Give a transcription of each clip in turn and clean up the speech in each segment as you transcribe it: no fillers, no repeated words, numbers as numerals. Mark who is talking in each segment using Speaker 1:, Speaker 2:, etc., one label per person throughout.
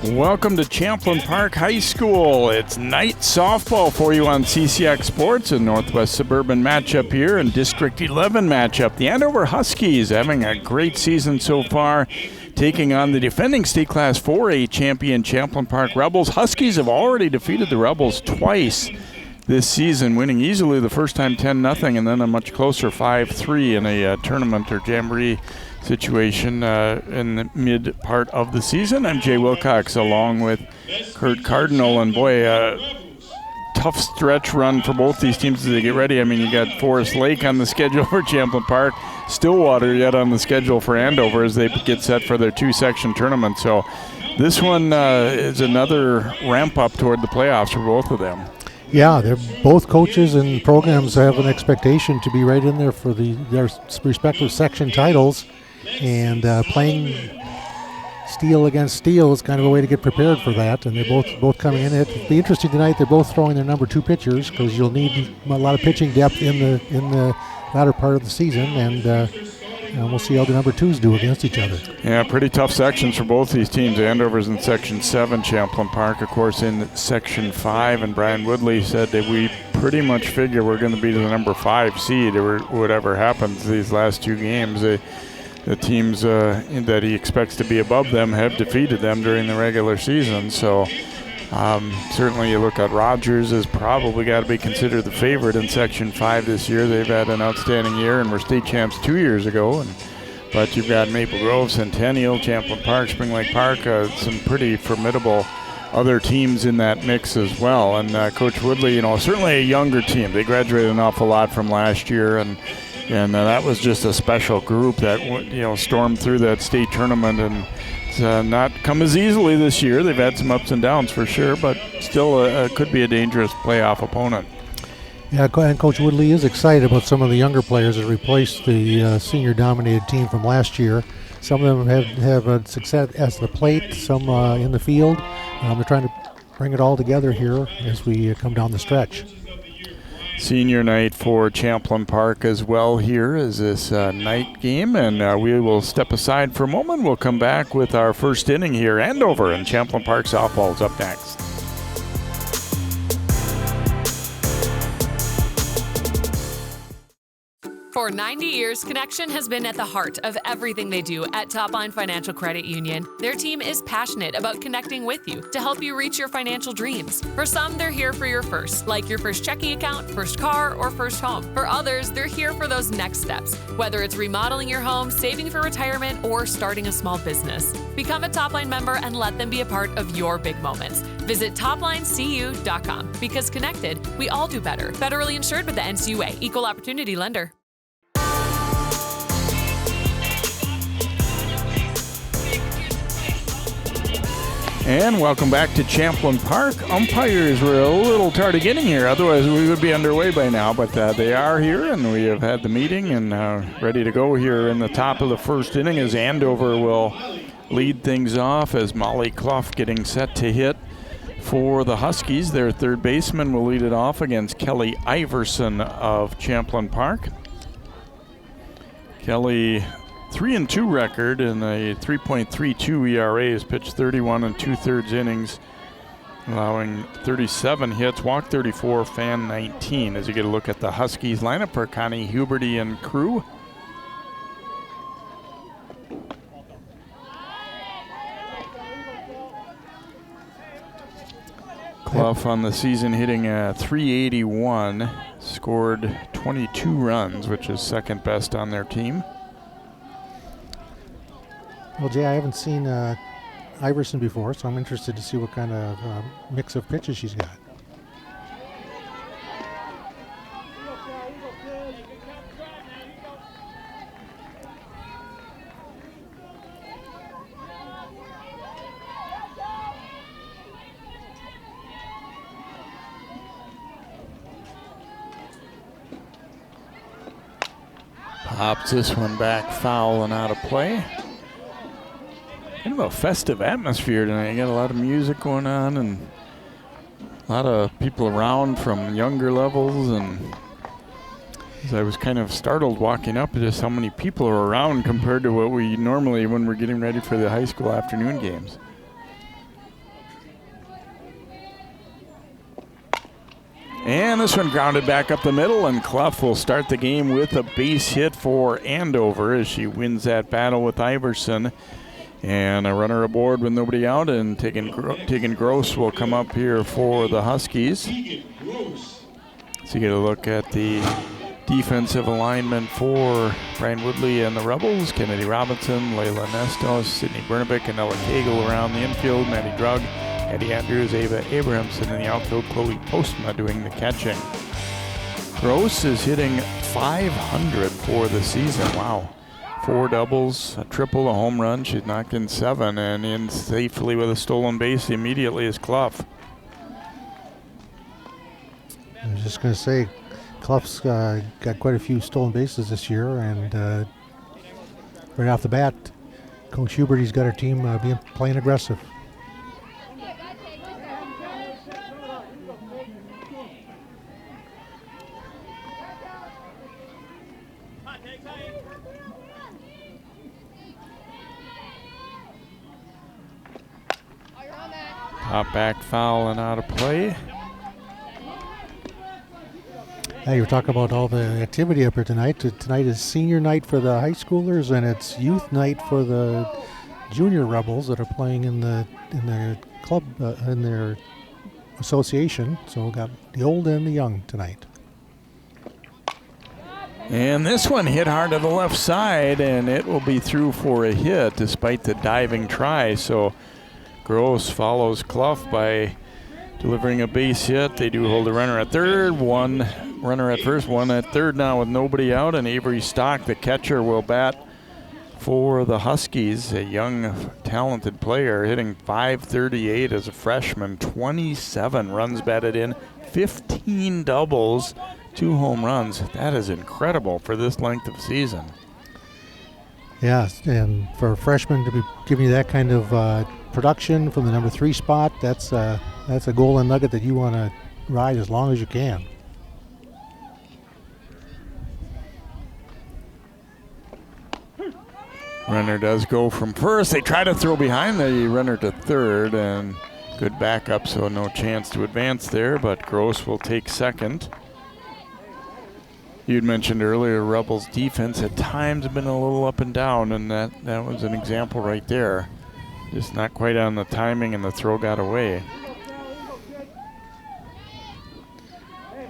Speaker 1: Welcome to Champlin Park High School. It's night softball for you on CCX Sports, a Northwest Suburban matchup here and District 11 matchup. The Andover Huskies having a great season so far, taking on the defending state class 4A champion Champlin Park Rebels. Huskies have already defeated the Rebels twice this season, winning easily the first time 10-0 and then a much closer 5-3 in a tournament or jamboree situation in the mid part of the season. I'm Jay Wilcox along with Kurt Cardinal, and boy, tough stretch run for both these teams as they get ready. I mean, you got Forest Lake on the schedule for Champlin Park, Stillwater yet on the schedule for Andover as they get set for their two-section tournament. So this one is another ramp up toward the playoffs for both of them.
Speaker 2: Yeah, they're both coaches and programs have an expectation to be right in there for their respective section titles. And playing steel against steel is kind of a way to get prepared for that, and they're both coming in. It'll be interesting tonight. They're both throwing their number 2 pitchers because you'll need a lot of pitching depth in the latter part of the season, and we'll see how the number 2s do against each other.
Speaker 1: Yeah, pretty tough sections for both these teams. Andover's in Section 7, Champlin Park, of course, in Section 5, and Brian Woodley said that we pretty much figure we're going to be the number 5 seed or whatever happens these last 2 games. The teams that he expects to be above them have defeated them during the regular season. So certainly you look at Rogers has probably got to be considered the favorite in Section 5 this year. They've had an outstanding year and were state champs 2 years ago. But you've got Maple Grove, Centennial, Champlin Park, Spring Lake Park, some pretty formidable other teams in that mix as well. And Coach Woodley, certainly a younger team. They graduated an awful lot from last year, and that was just a special group that stormed through that state tournament, and it's not come as easily this year. They've had some ups and downs for sure, but still could be a dangerous playoff opponent.
Speaker 2: Yeah, and Coach Woodley is excited about some of the younger players that replaced the senior-dominated team from last year. Some of them have success at the plate, some in the field. They're trying to bring it all together here as we come down the stretch.
Speaker 1: Senior night for Champlin Park as well here is this night game, and we will step aside for a moment. We'll come back with our first inning here. Andover and Champlin Park softball is up next.
Speaker 3: For 90 years, Connection has been at the heart of everything they do at Topline Financial Credit Union. Their team is passionate about connecting with you to help you reach your financial dreams. For some, they're here for your first, like your first checking account, first car, or first home. For others, they're here for those next steps, whether it's remodeling your home, saving for retirement, or starting a small business. Become a Topline member and let them be a part of your big moments. Visit toplinecu.com, because connected, we all do better. Federally insured with the NCUA, Equal Opportunity Lender.
Speaker 1: And welcome back to Champlin Park. Umpires were a little tardy getting here, otherwise we would be underway by now, but they are here, and we have had the meeting and ready to go here in the top of the first inning as Andover will lead things off as Molly Clough getting set to hit for the Huskies. Their third baseman will lead it off against Kelly Iverson of Champlin Park. Kelly, 3-2 record and a 3.32 ERA, has pitched 31 2/3 innings, allowing 37 hits, walked 34, fan 19. As you get a look at the Huskies lineup for Connie Huberty and crew. Clough on the season hitting a 381, scored 22 runs, which is second best on their team.
Speaker 2: Well, Jay, I haven't seen Iverson before, so I'm interested to see what kind of mix of pitches she's got.
Speaker 1: Pops this one back foul and out of play. Kind of a festive atmosphere tonight. You got a lot of music going on and a lot of people around from younger levels and I was kind of startled walking up at just how many people are around compared to what we normally when we're getting ready for the high school afternoon games. And this one grounded back up the middle, and Clough will start the game with a base hit for Andover as she wins that battle with Iverson. And a runner aboard with nobody out, and Tegan Gross will come up here for the Huskies. So you get a look at the defensive alignment for Brian Woodley and the Rebels. Kennedy Robinson, Layla Nestos, Sydney Bernabic, and Ella Cagle around the infield. Maddie Drug, Eddie Andrews, Ava Abrahamson in the outfield. Chloe Postma doing the catching. Gross is hitting .500 for the season. Wow. 4 doubles, a triple, a home run. She's knocked in 7 and in safely with a stolen base immediately is Clough.
Speaker 2: I was just going to say, Clough's got quite a few stolen bases this year, and right off the bat, Coach Hubert, he's got her team playing aggressive.
Speaker 1: Top back foul and out of play.
Speaker 2: Hey, you were talking about all the activity up here tonight. Tonight is senior night for the high schoolers, and it's youth night for the junior Rebels that are playing in their club, in their association. So we got the old and the young tonight.
Speaker 1: And this one hit hard to the left side, and it will be through for a hit despite the diving try. So Gross follows Clough by delivering a base hit. They do hold a runner at third, one runner at first, one at third now with nobody out, and Avery Stock, the catcher, will bat for the Huskies, a young, talented player, hitting .538 as a freshman, 27 runs batted in, 15 doubles, 2 home runs. That is incredible for this length of season.
Speaker 2: Yeah, and for a freshman to be giving you that kind of production from the number 3 spot, that's a golden nugget that you want to ride as long as you can.
Speaker 1: Runner does go from first. They try to throw behind the runner to third, and good backup, so no chance to advance there, but Gross will take second. You'd mentioned earlier Rebels defense at times have been a little up and down, and that was an example right there. Just not quite on the timing, and the throw got away.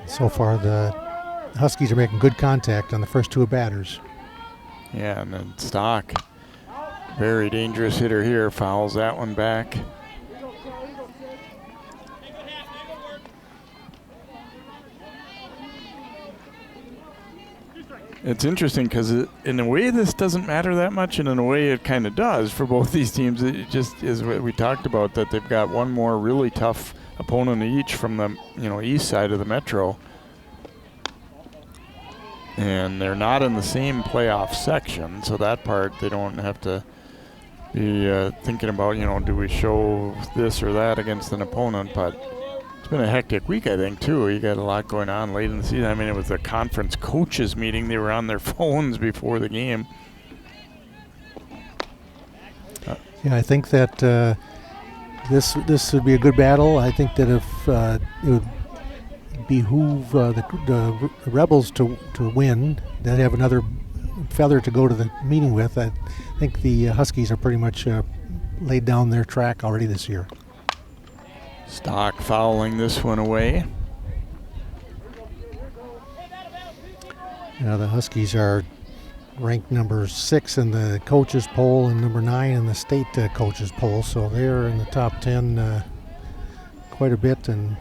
Speaker 2: So far, the Huskies are making good contact on the first 2 batters.
Speaker 1: Yeah, and then Stock, very dangerous hitter here, fouls that one back. It's interesting because in a way this doesn't matter that much, and in a way it kind of does for both these teams. It just is what we talked about, that they've got one more really tough opponent each from the east side of the Metro. And they're not in the same playoff section, so that part they don't have to be thinking about, do we show this or that against an opponent. But it's been a hectic week, I think, too. You got a lot going on late in the season. I mean, it was a conference coaches meeting. They were on their phones before the game.
Speaker 2: Yeah, I think that this would be a good battle. I think that if it would behoove the Rebels to win, they'd have another feather to go to the meeting with. I think the Huskies are pretty much laid down their track already this year.
Speaker 1: Stock fouling this one away.
Speaker 2: The Huskies are ranked number 6 in the coaches poll and number 9 in the state coaches poll, so they're in the top 10 quite a bit, and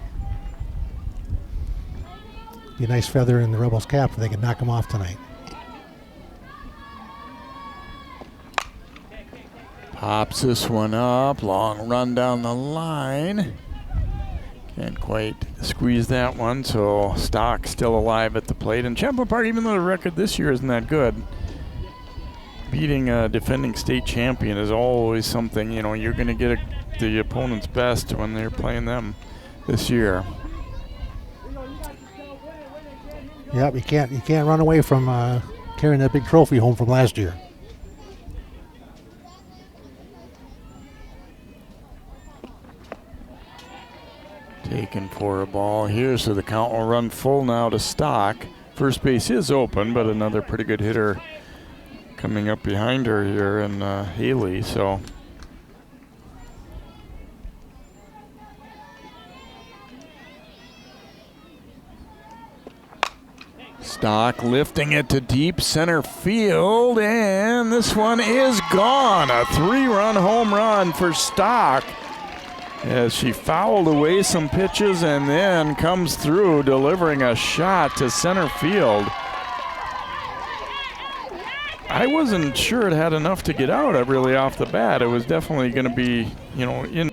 Speaker 2: be a nice feather in the Rebels' cap if they can knock them off tonight.
Speaker 1: Pops this one up, long run down the line. Can't quite squeeze that one, so Stock still alive at the plate. And Champlin Park, even though the record this year isn't that good, beating a defending state champion is always something. You're going to get the opponent's best when they're playing them this year.
Speaker 2: Yep, you can't run away from carrying that big trophy home from last year.
Speaker 1: Taken for a ball here, so the count will run full now to Stock. First base is open, but another pretty good hitter coming up behind her here, and Haley. So Stock lifting it to deep center field, and this one is gone. A 3-run home run for Stock, as she fouled away some pitches and then comes through delivering a shot to center field. I wasn't sure it had enough to get out really off the bat. It was definitely going to be, in.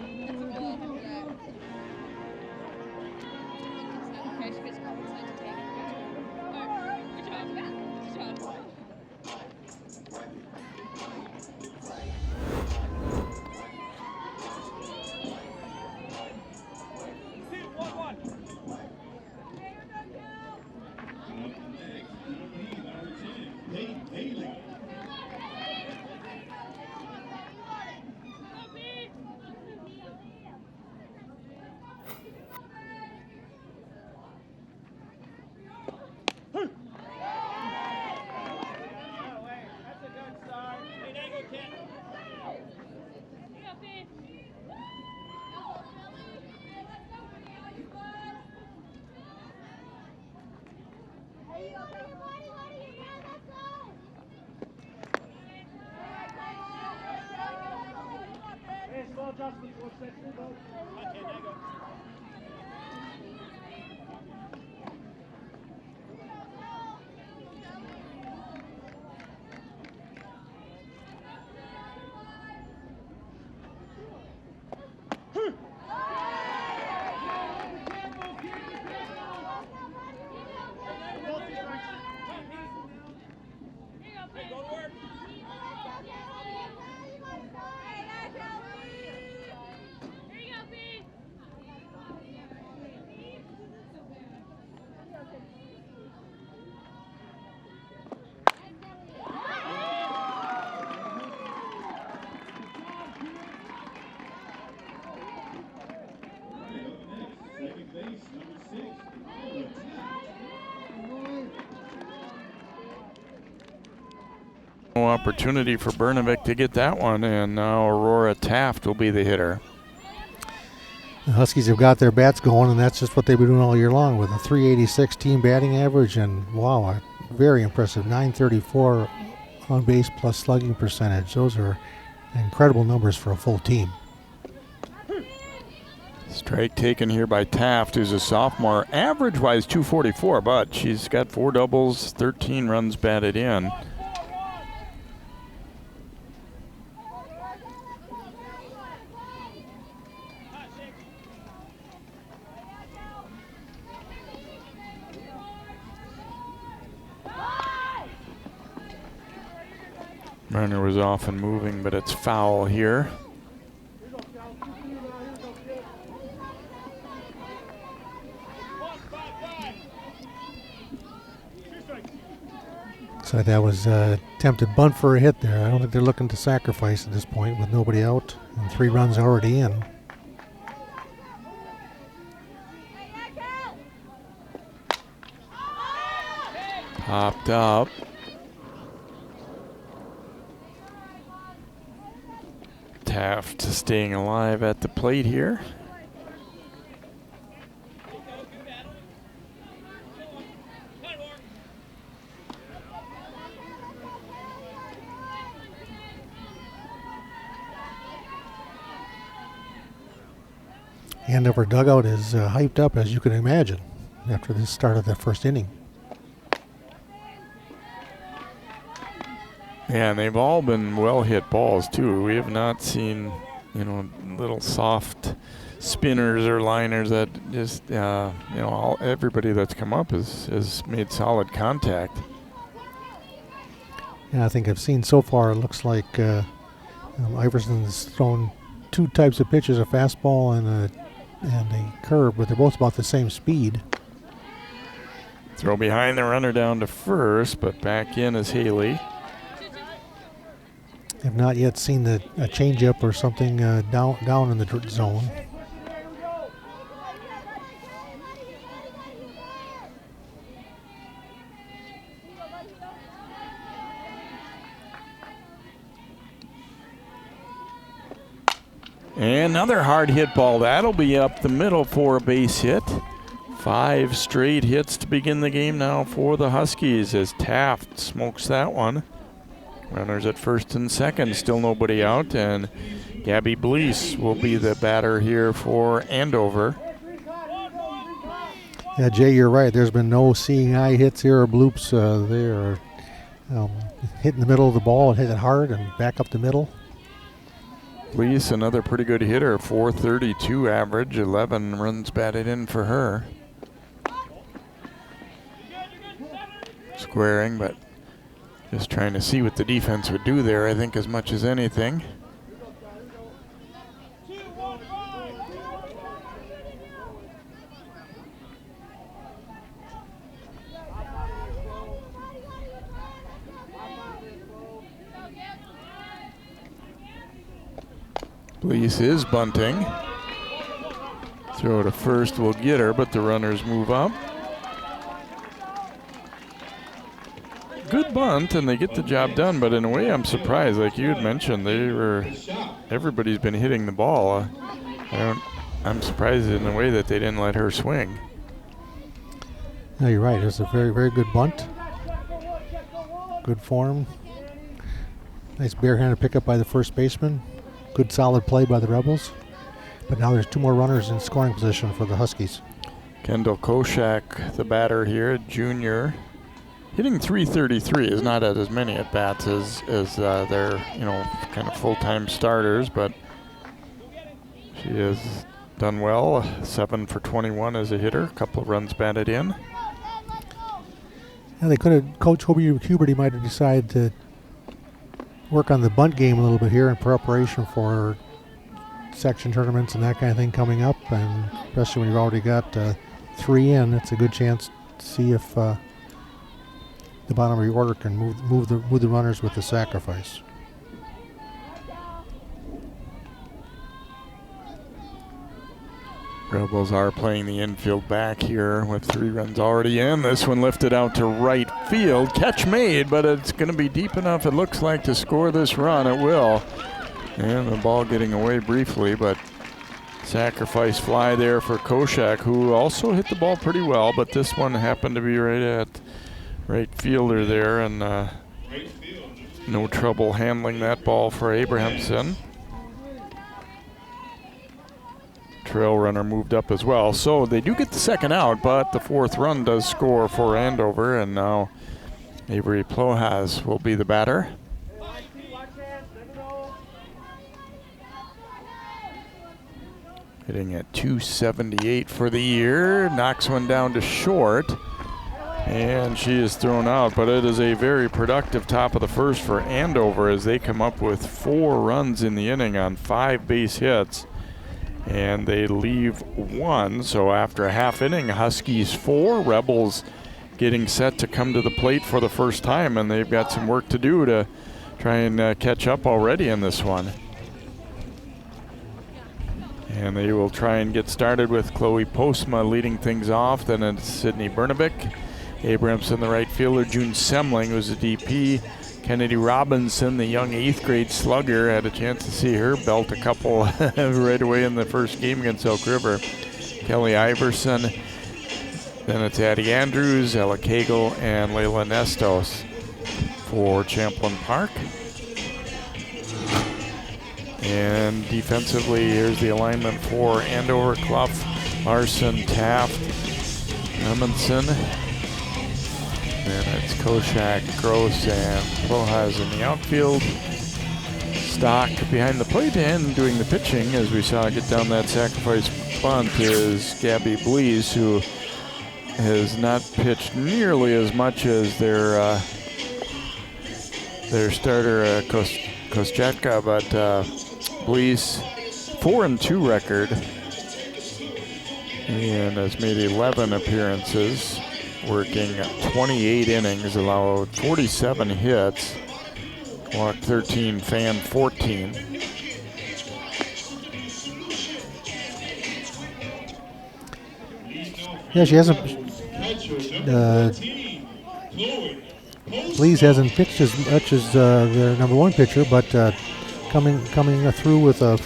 Speaker 1: Opportunity for Bernovic to get that one, and now Aurora Taft will be the hitter.
Speaker 2: The Huskies have got their bats going, and that's just what they've been doing all year long, with a 386 team batting average and, wow, a very impressive 934 on base plus slugging percentage. Those are incredible numbers for a full team.
Speaker 1: Strike taken here by Taft, who's a sophomore. Average-wise 244, but she's got 4 doubles, 13 runs batted in. Runner was off and moving, but it's foul here.
Speaker 2: So that was a attempted bunt for a hit there. I don't think they're looking to sacrifice at this point with nobody out and 3 runs already in.
Speaker 1: Popped up. Taft staying alive at the plate here.
Speaker 2: Andover dugout is hyped up, as you can imagine, after the start of the first inning.
Speaker 1: Yeah, and they've all been well-hit balls, too. We have not seen, little soft spinners or liners that just, everybody that's come up has made solid contact.
Speaker 2: Yeah, I think I've seen so far, it looks like Iverson's thrown 2 types of pitches, a fastball and a curve, but they're both about the same speed.
Speaker 1: Throw behind the runner down to first, but back in is Haley.
Speaker 2: Have not yet seen a changeup or something down in the zone.
Speaker 1: And another hard hit ball. That'll be up the middle for a base hit. 5 straight hits to begin the game now for the Huskies as Taft smokes that one. Runners at first and second, still nobody out, and Gabby Blease will be the batter here for Andover.
Speaker 2: Yeah, Jay, you're right. There's been no seeing eye hits here or bloops. They are hitting the middle of the ball and hit it hard and back up the middle.
Speaker 1: Blease, another pretty good hitter, 432 average, 11 runs batted in for her. Squaring, but just trying to see what the defense would do there, I think, as much as anything. Blease is bunting. Throw to first will get her, but the runners move up. Good bunt, and they get the job done, but in a way I'm surprised. Like you had mentioned, everybody's been hitting the ball. I'm surprised in the way that they didn't let her swing.
Speaker 2: No, you're right. It's a very, very good bunt. Good form. Nice barehanded pickup by the first baseman. Good solid play by the Rebels. But now there's 2 more runners in scoring position for the Huskies.
Speaker 1: Kendall Koshak, the batter here, junior. Hitting .333 is not at as many at bats as their kind of full-time starters, but she has done well. 7 for 21 as a hitter. A couple of runs batted in.
Speaker 2: Yeah, they could have. Coach Huberty might have decided to work on the bunt game a little bit here in preparation for section tournaments and that kind of thing coming up, and especially when you've already got 3 in, it's a good chance to see if the bottom of your order can move the runners with the sacrifice.
Speaker 1: Rebels are playing the infield back here with 3 runs already in. This one lifted out to right field. Catch made, but it's going to be deep enough, it looks like, to score this run. It will. And the ball getting away briefly, but sacrifice fly there for Koshak, who also hit the ball pretty well, but this one happened to be right at right fielder there, and no trouble handling that ball for Abrahamson. Trail runner moved up as well. So they do get the second out, but the 4th run does score for Andover, and now Avery Plohas will be the batter. Hitting at .278 for the year. Knocks one down to short. And she is thrown out, but it is a very productive top of the first for Andover as they come up with 4 runs in the inning on 5 base hits. And they leave 1, so after a half inning, Huskies 4, Rebels getting set to come to the plate for the first time, and they've got some work to do to try and catch up already in this one. And they will try and get started with Chloe Postma leading things off, then it's Sydney Bernabic, Abrahamson, the right fielder, June Semling, who's a DP, Kennedy Robinson, the young 8th grade slugger, had a chance to see her belt a couple right away in the first game against Elk River. Kelly Iverson, then it's Addie Andrews, Ella Cagle, and Layla Nestos for Champlin Park. And defensively, here's the alignment for Andover: Clough, Larson, Taft, Amundsen. And it's Koshak, Gross, and Plohas in the outfield. Stock behind the plate and doing the pitching, as we saw get down that sacrifice bunt, is Gabby Blease, who has not pitched nearly as much as their starter Koschetka, but Blease 4-2 record and has made 11 appearances working 28 innings, allowed 47 hits, walked 13, fanned 14.
Speaker 2: Yeah, she hasn't. Please hasn't pitched as much as their number one pitcher, but coming through with a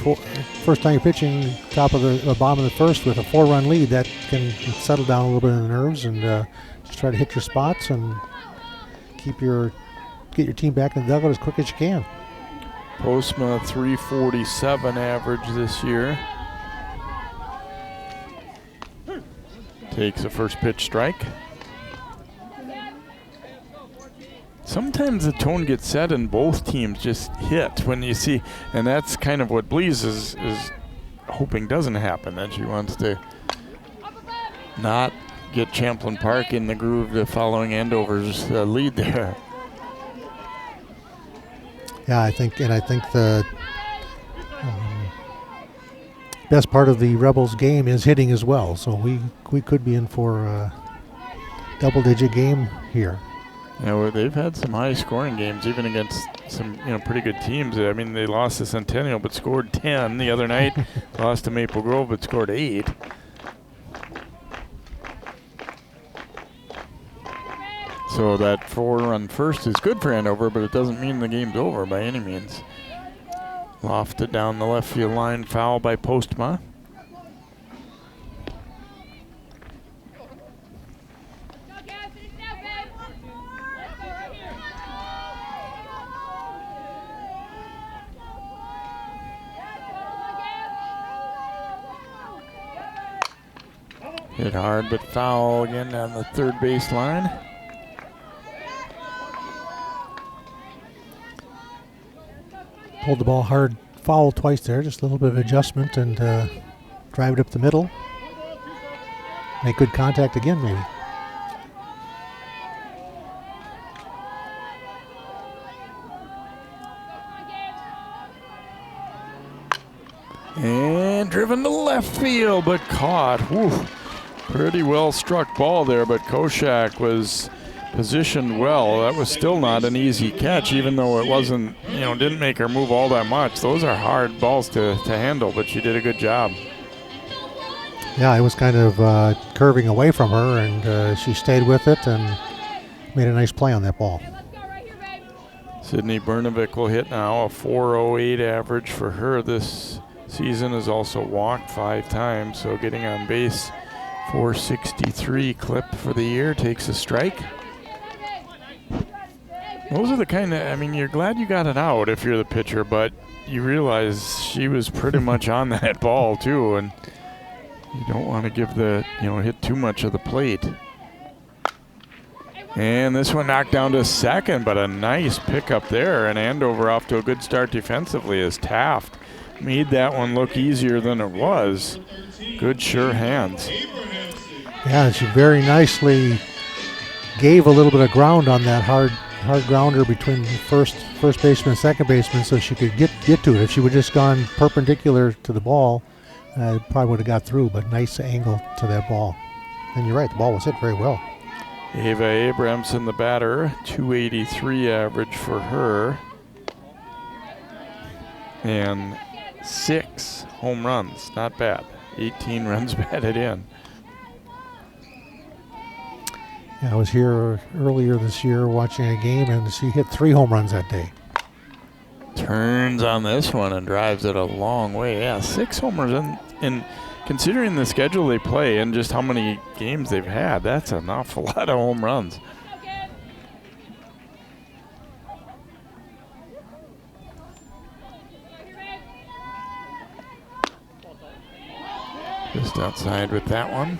Speaker 2: first time pitching top of the bottom of the first with a 4-run lead, that can settle down a little bit in the nerves and just try to hit your spots and get your team back in the dugout as quick as you can.
Speaker 1: Postma 347 average this year. Takes a first pitch strike. Sometimes the tone gets set and both teams just hit when you see, and that's kind of what Blees is hoping doesn't happen, that she wants to not get Champlin Park in the groove to following Andover's lead there.
Speaker 2: Yeah, I think the best part of the Rebels game is hitting as well, so we could be in for a double-digit game here.
Speaker 1: Yeah, they've had some high-scoring games, even against some pretty good teams. I mean, they lost to Centennial but scored 10 the other night. Lost to Maple Grove but scored 8. So that 4-run first is good for Andover, but it doesn't mean the game's over by any means. Lofted down the left field line, foul by Postma. Hit hard, but foul again down the third base line.
Speaker 2: Pulled the ball hard, foul twice there, just a little bit of adjustment and drive it up the middle. Make good contact again, maybe.
Speaker 1: And driven to left field, but caught. Whew. Pretty well struck ball there, but Koshak was positioned well. That was still not an easy catch, even though it wasn't, didn't make her move all that much. Those are hard balls to handle, but she did a good job.
Speaker 2: Yeah, it was kind of curving away from her, and she stayed with it and made a nice play on that ball.
Speaker 1: Sydney Bernovic will hit now, a 4.08 average for her this season. Has also walked 5 times, so getting on base. 463 clip for the year, takes a strike. Those are the kind of, you're glad you got it out if you're the pitcher, but you realize she was pretty much on that ball too, and you don't want to give hit too much of the plate. And this one knocked down to second, but a nice pickup there, and Andover off to a good start defensively as Taft made that one look easier than it was. Good, sure hands.
Speaker 2: Yeah, she very nicely gave a little bit of ground on that hard grounder between first baseman and second baseman so she could get to it. If she would just gone perpendicular to the ball, probably would have got through, but nice angle to that ball. And you're right, the ball was hit very well.
Speaker 1: Ava Abrahamson, the batter, 283 average for her. And 6 home runs, not bad. 18 runs batted in.
Speaker 2: Yeah, I was here earlier this year watching a game, and she hit 3 home runs that day.
Speaker 1: Turns on this one and drives it a long way. Yeah, 6 homers. And considering the schedule they play and just how many games they've had, that's an awful lot of home runs. Just outside with that one.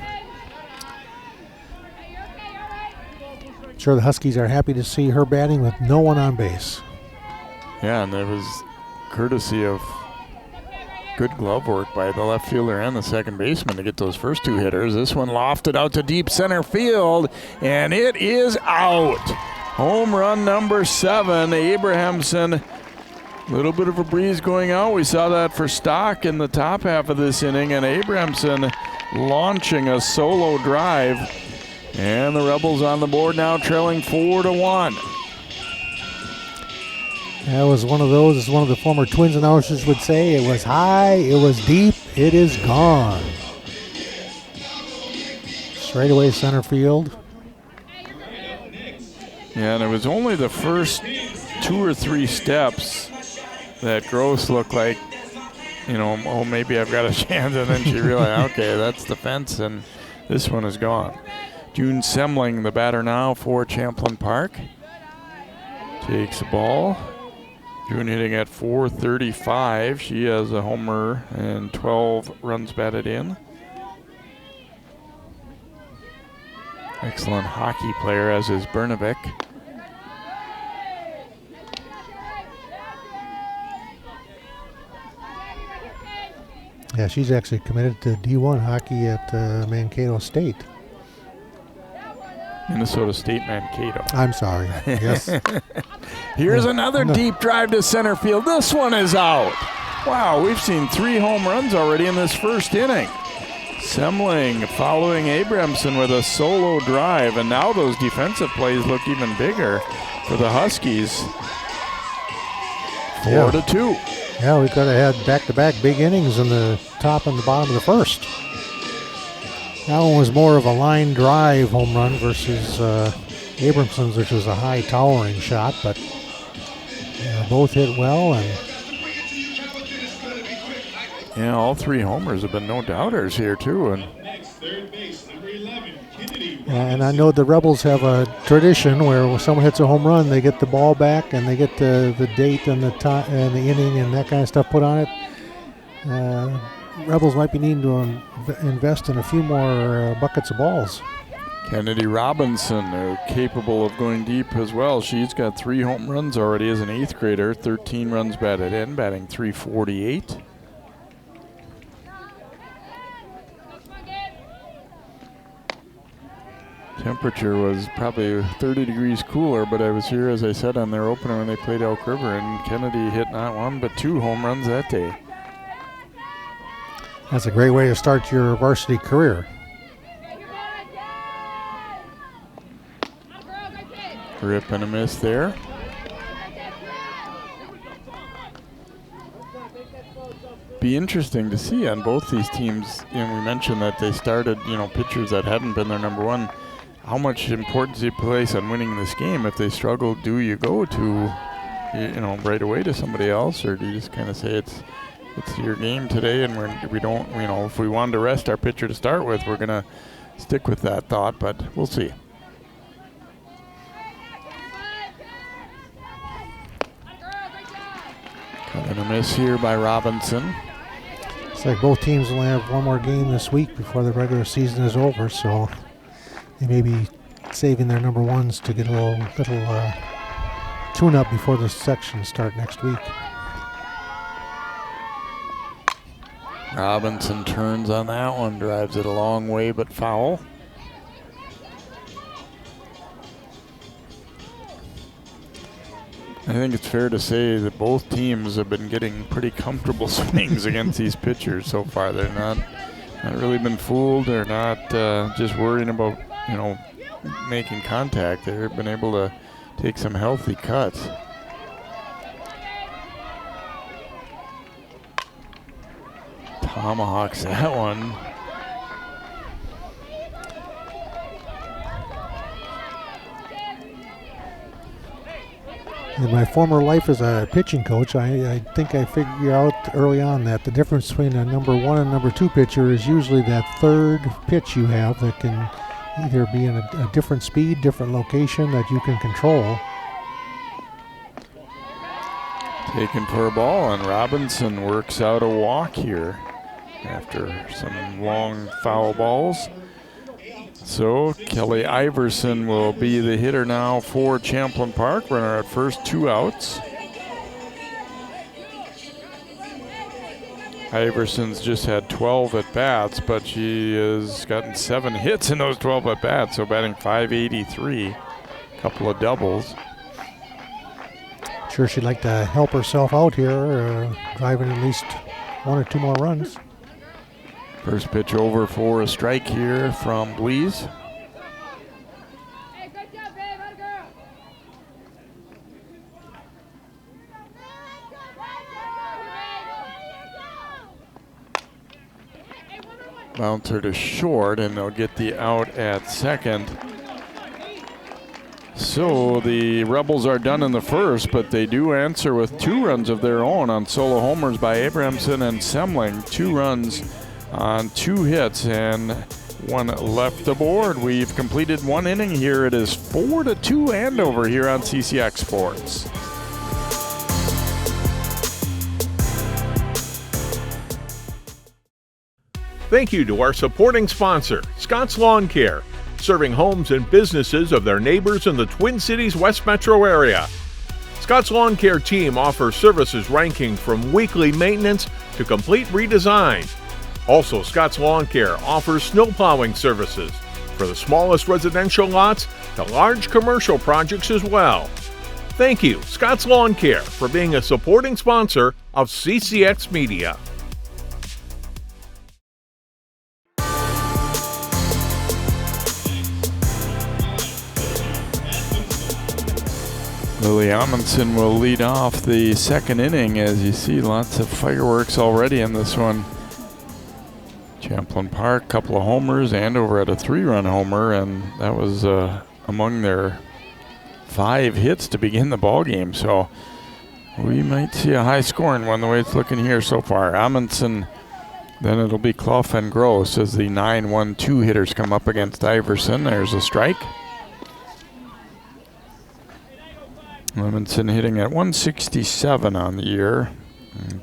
Speaker 2: Sure, the Huskies are happy to see her batting with no one on base.
Speaker 1: Yeah, and it was courtesy of good glove work by the left fielder and the second baseman to get those first 2 hitters. This one lofted out to deep center field, and it is out. Home run number 7, Abrahamson. A little bit of a breeze going out. We saw that for Stock in the top half of this inning, and Abrahamson launching a solo drive And the Rebels on the board now, trailing 4-1.
Speaker 2: That was one of those, as one of the former Twins announcers would say, it was high, it was deep, it is gone. Straightaway center field.
Speaker 1: Yeah, and it was only the first 2 or 3 steps that Gross looked like, oh, maybe I've got a chance, and then she realized, okay, that's the fence, and this one is gone. June Semling, the batter now for Champlin Park. Takes the ball. June hitting at .435. She has a homer and 12 runs batted in. Excellent hockey player, as is Bernovic.
Speaker 2: Yeah, she's actually committed to D1 hockey at Mankato State.
Speaker 1: Minnesota State Mankato.
Speaker 2: I'm sorry. Yes.
Speaker 1: Here's another deep drive to center field. This one is out. Wow, we've seen 3 home runs already in this first inning. Semling following Abramson with a solo drive, and now those defensive plays look even bigger for the Huskies. 4-2.
Speaker 2: Yeah, we could have had back-to-back big innings in the top and the bottom of the first. That one was more of a line drive home run versus Abramson's, which was a high towering shot, but both hit well.
Speaker 1: Yeah, all 3 homers have been no doubters here too.
Speaker 2: And I know the Rebels have a tradition where when someone hits a home run, they get the ball back and they get the date and the time and the inning and that kind of stuff put on it. Rebels might be needing to invest in a few more buckets of balls.
Speaker 1: Kennedy Robinson, capable of going deep as well. She's got 3 home runs already as an 8th grader, 13 runs batted in, batting .348. Temperature was probably 30 degrees cooler, but I was here, as I said, on their opener when they played Elk River, and Kennedy hit not 1 but 2 home runs that day.
Speaker 2: That's a great way to start your varsity career.
Speaker 1: Rip and a miss there. Be interesting to see on both these teams. We mentioned that they started, pitchers that hadn't been their number one. How much importance do you place on winning this game? If they struggle, do you go to, right away to somebody else, or do you just kind of say it's your game today, and we don't, if we wanted to rest our pitcher to start with, we're gonna stick with that thought, but we'll see. Cut and a miss here by Robinson.
Speaker 2: It's like both teams will have one more game this week before the regular season is over, so they may be saving their number ones to get a little tune-up before the sections start next week.
Speaker 1: Robinson turns on that one, drives it a long way, but foul. I think it's fair to say that both teams have been getting pretty comfortable swings against these pitchers so far. They're not really been fooled. They're not just worrying about, making contact. They've been able to take some healthy cuts. Tomahawks that one.
Speaker 2: In my former life as a pitching coach, I think I figured out early on that the difference between a number 1 and number 2 pitcher is usually that third pitch you have that can either be in a different speed, different location that you can control.
Speaker 1: Taken for a ball, and Robinson works out a walk here after some long foul balls. So Kelly Iverson will be the hitter now for Champlin Park. Runner at first, 2 outs. Iverson's just had 12 at-bats, but she has gotten 7 hits in those 12 at-bats, so batting .583. Couple of doubles.
Speaker 2: Sure she'd like to help herself out here, driving at least 1 or 2 more runs.
Speaker 1: First pitch over for a strike here from Blees. Bouncer to short, and they'll get the out at second. So the Rebels are done in the first, but they do answer with 2 runs of their own on solo homers by Abramson and Semling. 2 runs on 2 hits and 1 left aboard. We've completed 1 inning here. It is 4-2 Andover here on CCX Sports.
Speaker 4: Thank you to our supporting sponsor, Scott's Lawn Care, serving homes and businesses of their neighbors in the Twin Cities West Metro area. Scott's Lawn Care team offers services ranking from weekly maintenance to complete redesign. Also, Scott's Lawn Care offers snow plowing services for the smallest residential lots to large commercial projects as well. Thank you, Scott's Lawn Care, for being a supporting sponsor of CCX Media.
Speaker 1: Lily Amundsen will lead off the second inning. As you see, lots of fireworks already in this one. Champlin Park, couple of homers. Andover had a 3-run homer, and that was among their 5 hits to begin the ball game. So we might see a high-scoring one the way it's looking here so far. Amundsen, then it'll be Clough and Gross as the 9-1-2 hitters come up against Iverson. There's a strike. Levinson hitting at 167 on the year,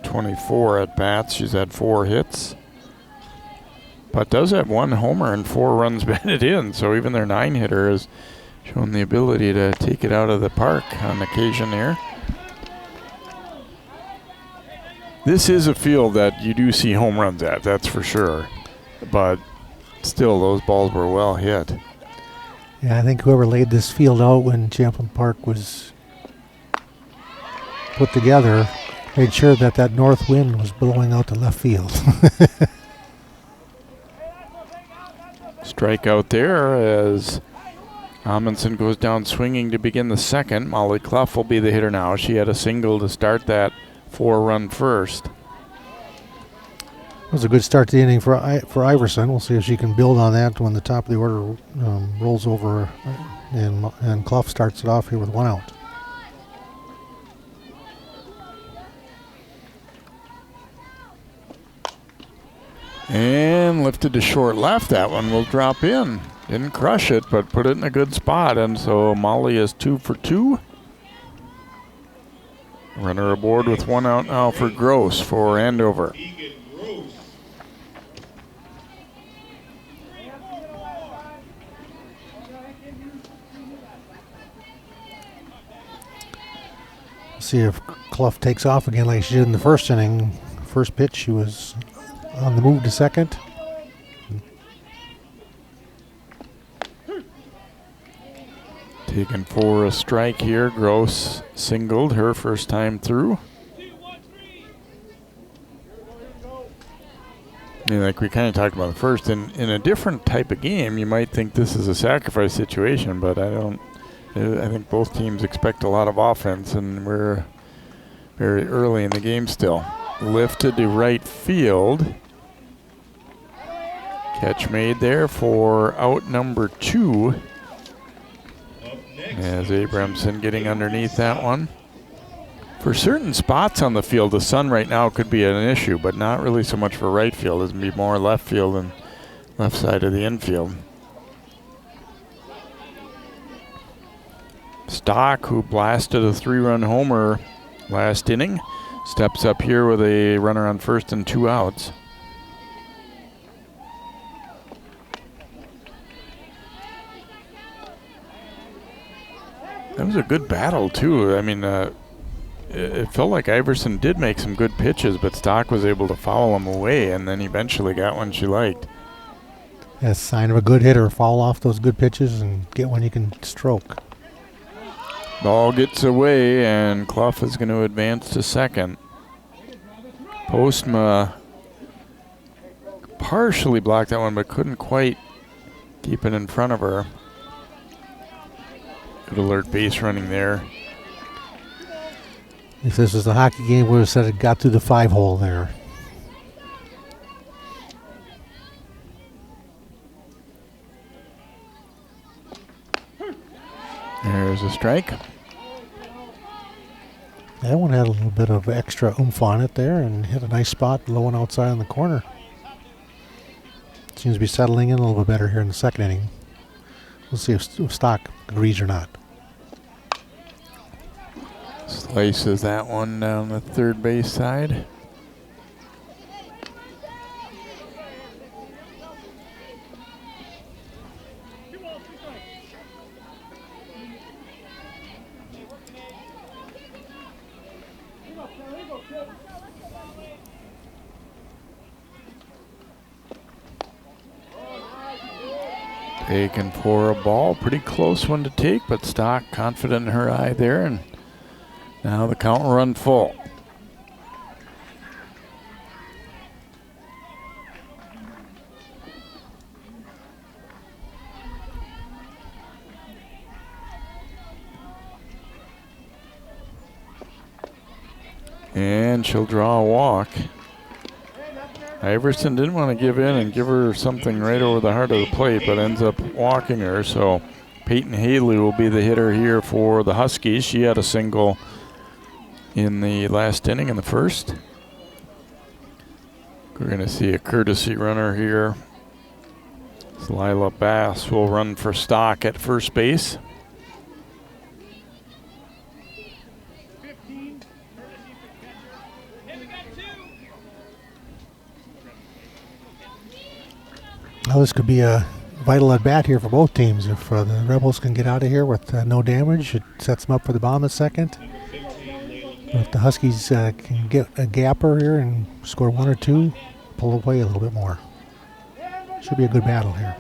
Speaker 1: 24 at bats. She's had 4 hits, but does have 1 homer and 4 runs batted in. So even their 9-hitter has shown the ability to take it out of the park on occasion here. This is a field that you do see home runs at, that's for sure. But still, those balls were well hit.
Speaker 2: Yeah, I think whoever laid this field out when Champlin Park was put together made sure that that north wind was blowing out to left field.
Speaker 1: Strike out there as Amundsen goes down swinging to begin the second. Molly Clough will be the hitter now. She had a single to start that 4-run first.
Speaker 2: It was a good start to the inning for Iverson. We'll see if she can build on that when the top of the order rolls over and Clough starts it off here with 1 out.
Speaker 1: And lifted to short left. That one will drop in. Didn't crush it, but put it in a good spot. And so Molly is 2 for 2. Runner aboard with 1 out now for Gross for Andover.
Speaker 2: See if Clough takes off again like she did in the first inning. First pitch, she was on the move to second.
Speaker 1: Taken for a strike here. Gross singled her first time through. And like we kind of talked about first, in a different type of game, you might think this is a sacrifice situation, but I don't. I think both teams expect a lot of offense, and we're very early in the game still. Lifted to right field. Catch made there for out number 2. As Abramson getting underneath that one. For certain spots on the field, the sun right now could be an issue, but not really so much for right field. It's going to be more left field and left side of the infield. Stock, who blasted a 3-run homer last inning, steps up here with a runner on first and 2 outs. That was a good battle, too. I mean, it felt like Iverson did make some good pitches, but Stock was able to foul him away, and then eventually got one she liked.
Speaker 2: That's a sign of a good hitter. Foul off those good pitches and get one you can stroke.
Speaker 1: Ball gets away, and Clough is going to advance to second. Postma partially blocked that one, but couldn't quite keep it in front of her. Good alert base running there.
Speaker 2: If this was a hockey game, we would have said it got through the 5-hole there.
Speaker 1: There's a strike.
Speaker 2: That one had a little bit of extra oomph on it there and hit a nice spot low and outside in the corner. Seems to be settling in a little bit better here in the second inning. We'll see if Stock agrees or not.
Speaker 1: Slices that one down the third base side. Taken for a ball. Pretty close one to take, but Stock confident in her eye there, and now the count will run full. And she'll draw a walk. Iverson didn't want to give in and give her something right over the heart of the plate, but ends up walking her. So Peyton Haley will be the hitter here for the Huskies. She had a single in the last inning in the first. We're going to see a courtesy runner here. Lila Bass will run for Stock at first base.
Speaker 2: Now this could be a vital at bat here for both teams. If the Rebels can get out of here with no damage, it sets them up for the bottom of the second. But if the Huskies can get a gapper here and score one or two, pull away a little bit more. Should be a good battle here.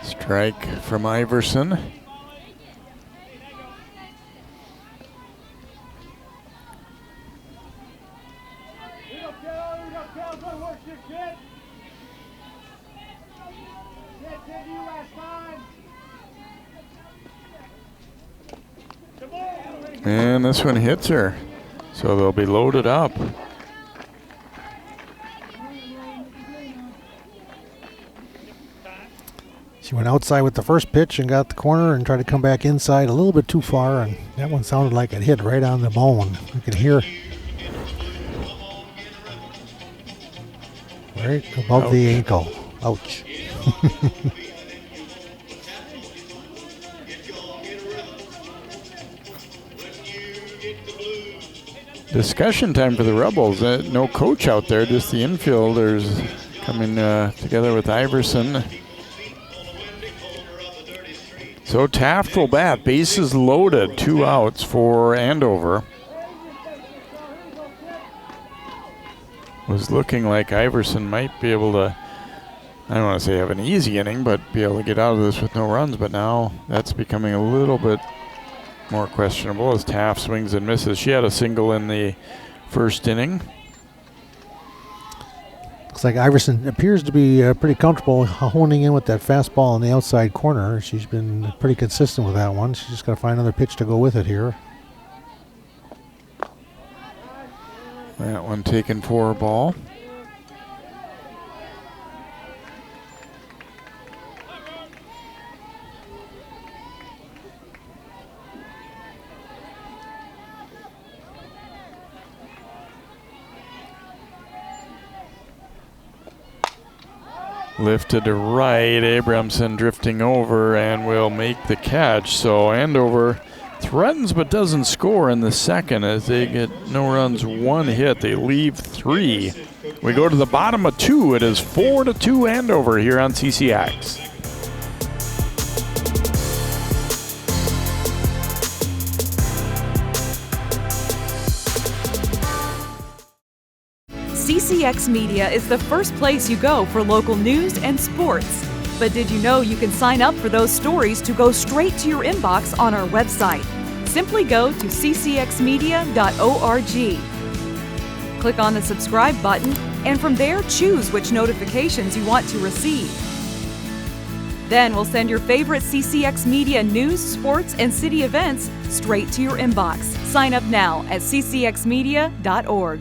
Speaker 1: Strike from Iverson. And this one hits her, so they'll be loaded up.
Speaker 2: She went outside with the first pitch and got the corner and tried to come back inside a little bit too far, and that one sounded like it hit right on the bone. You could hear right above the ankle. Ouch.
Speaker 1: Discussion time for the Rebels. No coach out there, just the infielders coming together with Iverson. So Taft will bat. Bases loaded. 2 outs for Andover. Was looking like Iverson might be able to, I don't want to say have an easy inning, but be able to get out of this with no runs. But now that's becoming a little bit more questionable as Taft swings and misses. She had a single in the first inning.
Speaker 2: Looks like Iverson appears to be pretty comfortable honing in with that fastball in the outside corner. She's been pretty consistent with that one. She's just got to find another pitch to go with it here.
Speaker 1: That one taken for a ball. Lifted to right, Abramson drifting over and will make the catch. So Andover threatens but doesn't score in the second as they get no runs, 1 hit. They leave 3. We go to the bottom of 2. It is 4-2 Andover here on CCX.
Speaker 5: CCX Media is the first place you go for local news and sports. But did you know you can sign up for those stories to go straight to your inbox on our website? Simply go to ccxmedia.org. Click on the subscribe button And from there, choose which notifications you want to receive. Then we'll send your favorite CCX Media news, sports, and city events straight to your inbox. Sign up now at ccxmedia.org.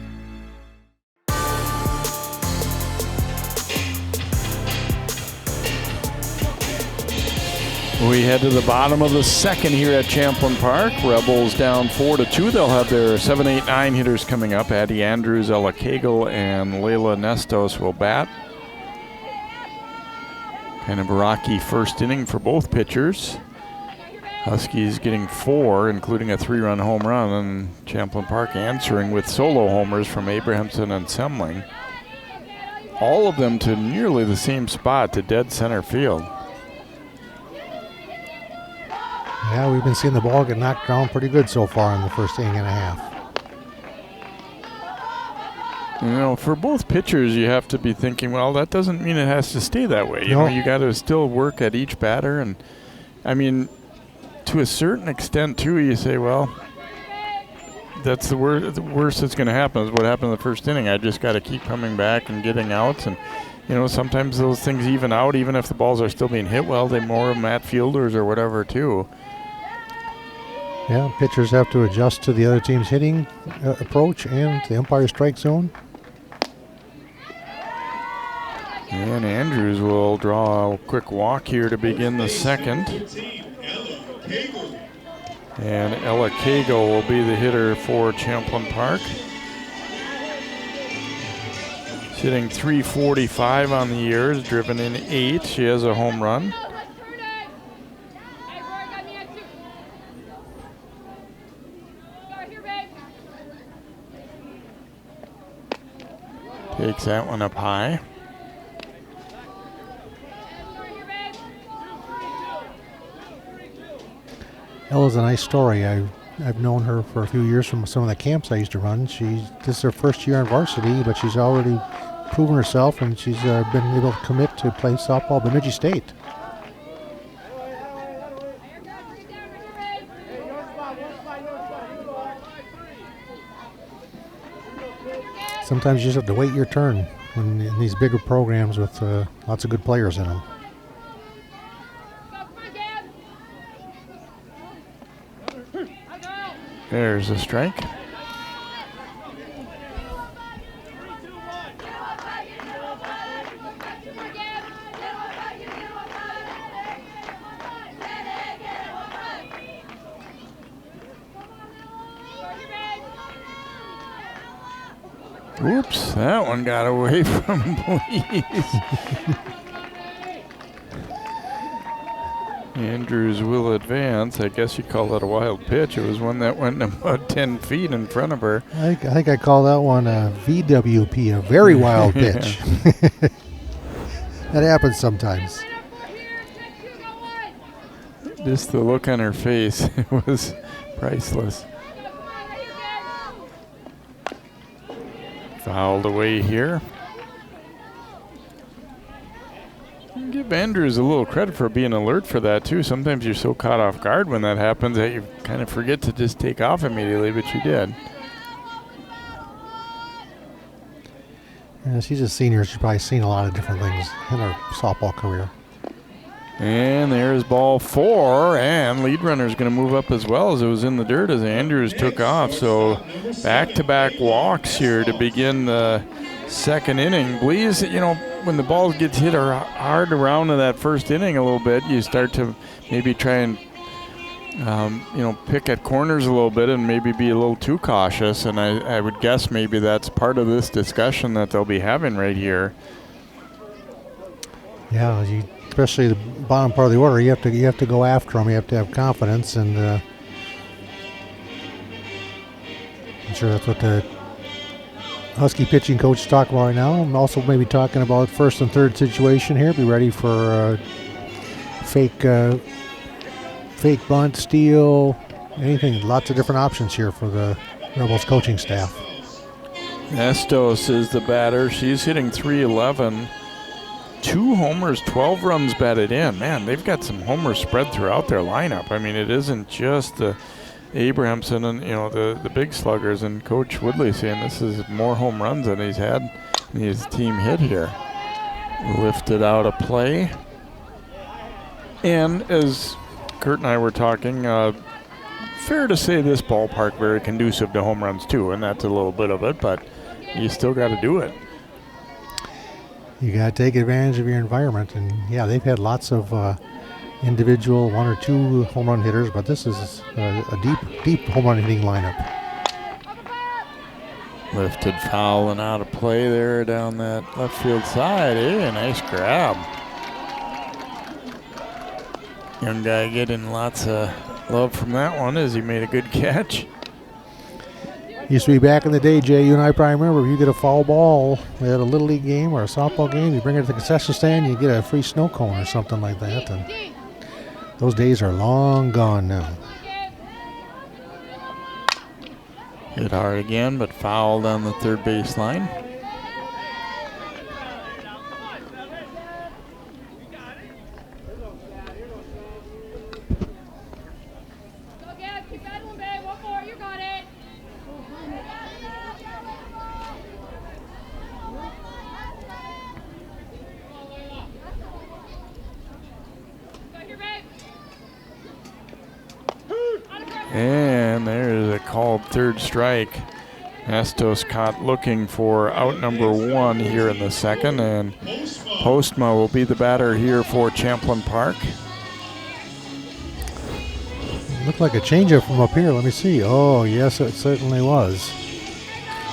Speaker 1: We head to the bottom of the second here at Champlin Park. Rebels down 4-2. They'll have their 7, 8, 9 hitters coming up. Addie Andrews, Ella Cagle, and Layla Nestos will bat. Kind of a rocky first inning for both pitchers. Huskies getting 4, including a 3-run home run, and Champlin Park answering with solo homers from Abrahamson and Semling. All of them to nearly the same spot, to dead center field.
Speaker 2: Yeah, we've been seeing the ball get knocked down pretty good so far in the first inning and a half.
Speaker 1: You know, for both pitchers, you have to be thinking, well, that doesn't mean it has to stay that way. You know, you got to still work at each batter. And, I mean, to a certain extent, too, you say, well, that's the worst that's going to happen is what happened in the first inning. I just got to keep coming back and getting outs. And, you know, sometimes those things even out, even if the balls are still being hit well, they more of them at fielders or whatever, too.
Speaker 2: Yeah, pitchers have to adjust to the other team's hitting approach and the umpire strike zone.
Speaker 1: And Andrews will draw a quick walk here to begin the second. And Ella Cagle will be the hitter for Champlin Park. Hitting .345 on the year, has driven in 8. She has a home run. Takes that one up high.
Speaker 2: Ella's a nice story. I've known her for a few years from some of the camps I used to run. This is her first year on varsity, but she's already proven herself, and she's been able to commit to play softball at Bemidji State. Sometimes you just have to wait your turn when in these bigger programs with lots of good players in them.
Speaker 1: There's a strike. Oops, that one got away from Blease. Andrews will advance. I guess you call that a wild pitch. It was one that went about 10 feet in front of her.
Speaker 2: I think I call that one a VWP, a very wild pitch. That happens sometimes.
Speaker 1: Just the look on her face was priceless. Fouled away here. Give Andrews a little credit for being alert for that, too. Sometimes you're so caught off guard when that happens that you kind of forget to just take off immediately, but you did.
Speaker 2: Yeah, she's a senior. She's probably seen a lot of different things in her softball career.
Speaker 1: And there's ball 4, and lead runner's going to move up as well, as it was in the dirt as Andrews took off. So back-to-back walks here to begin the second inning. Blease, you know, when the ball gets hit hard around in that first inning a little bit, you start to maybe try and, pick at corners a little bit and maybe be a little too cautious. And I would guess maybe that's part of this discussion that they'll be having right here.
Speaker 2: Yeah, especially the bottom part of the order, you have to go after them. You have to have confidence, and I'm sure that's what the Husky pitching coach is talking about right now. I'm also maybe talking about first and third situation here. Be ready for fake bunt, steal, anything. Lots of different options here for the Rebels coaching staff.
Speaker 1: Nestos is the batter. She's hitting .311. 2 homers, 12 runs batted in. Man, they've got some homers spread throughout their lineup. I mean, it isn't just the Abrahamson and, the big sluggers, and Coach Woodley saying this is more home runs than he's had his team hit here. Lifted out of play. And as Kurt and I were talking, fair to say this ballpark very conducive to home runs too, and that's a little bit of it, but you still got to do it.
Speaker 2: You got to take advantage of your environment, and yeah, they've had lots of individual 1 or 2 home run hitters, but this is a deep home run hitting lineup.
Speaker 1: Lifted foul and out of play there down that left field side. Nice grab. Young guy getting lots of love from that one as he made a good catch.
Speaker 2: Used to be back in the day, Jay, you and I probably remember, if you get a foul ball at a Little League game or a softball game, you bring it to the concession stand, you get a free snow cone or something like that. And those days are long gone now.
Speaker 1: Hit hard again, but fouled on the third base line. And there's a called third strike. Estos caught looking for out number 1 here in the second, and Postma will be the batter here for Champlin Park.
Speaker 2: Looked like a changeup from up here. Let me see. Oh, yes, it certainly was.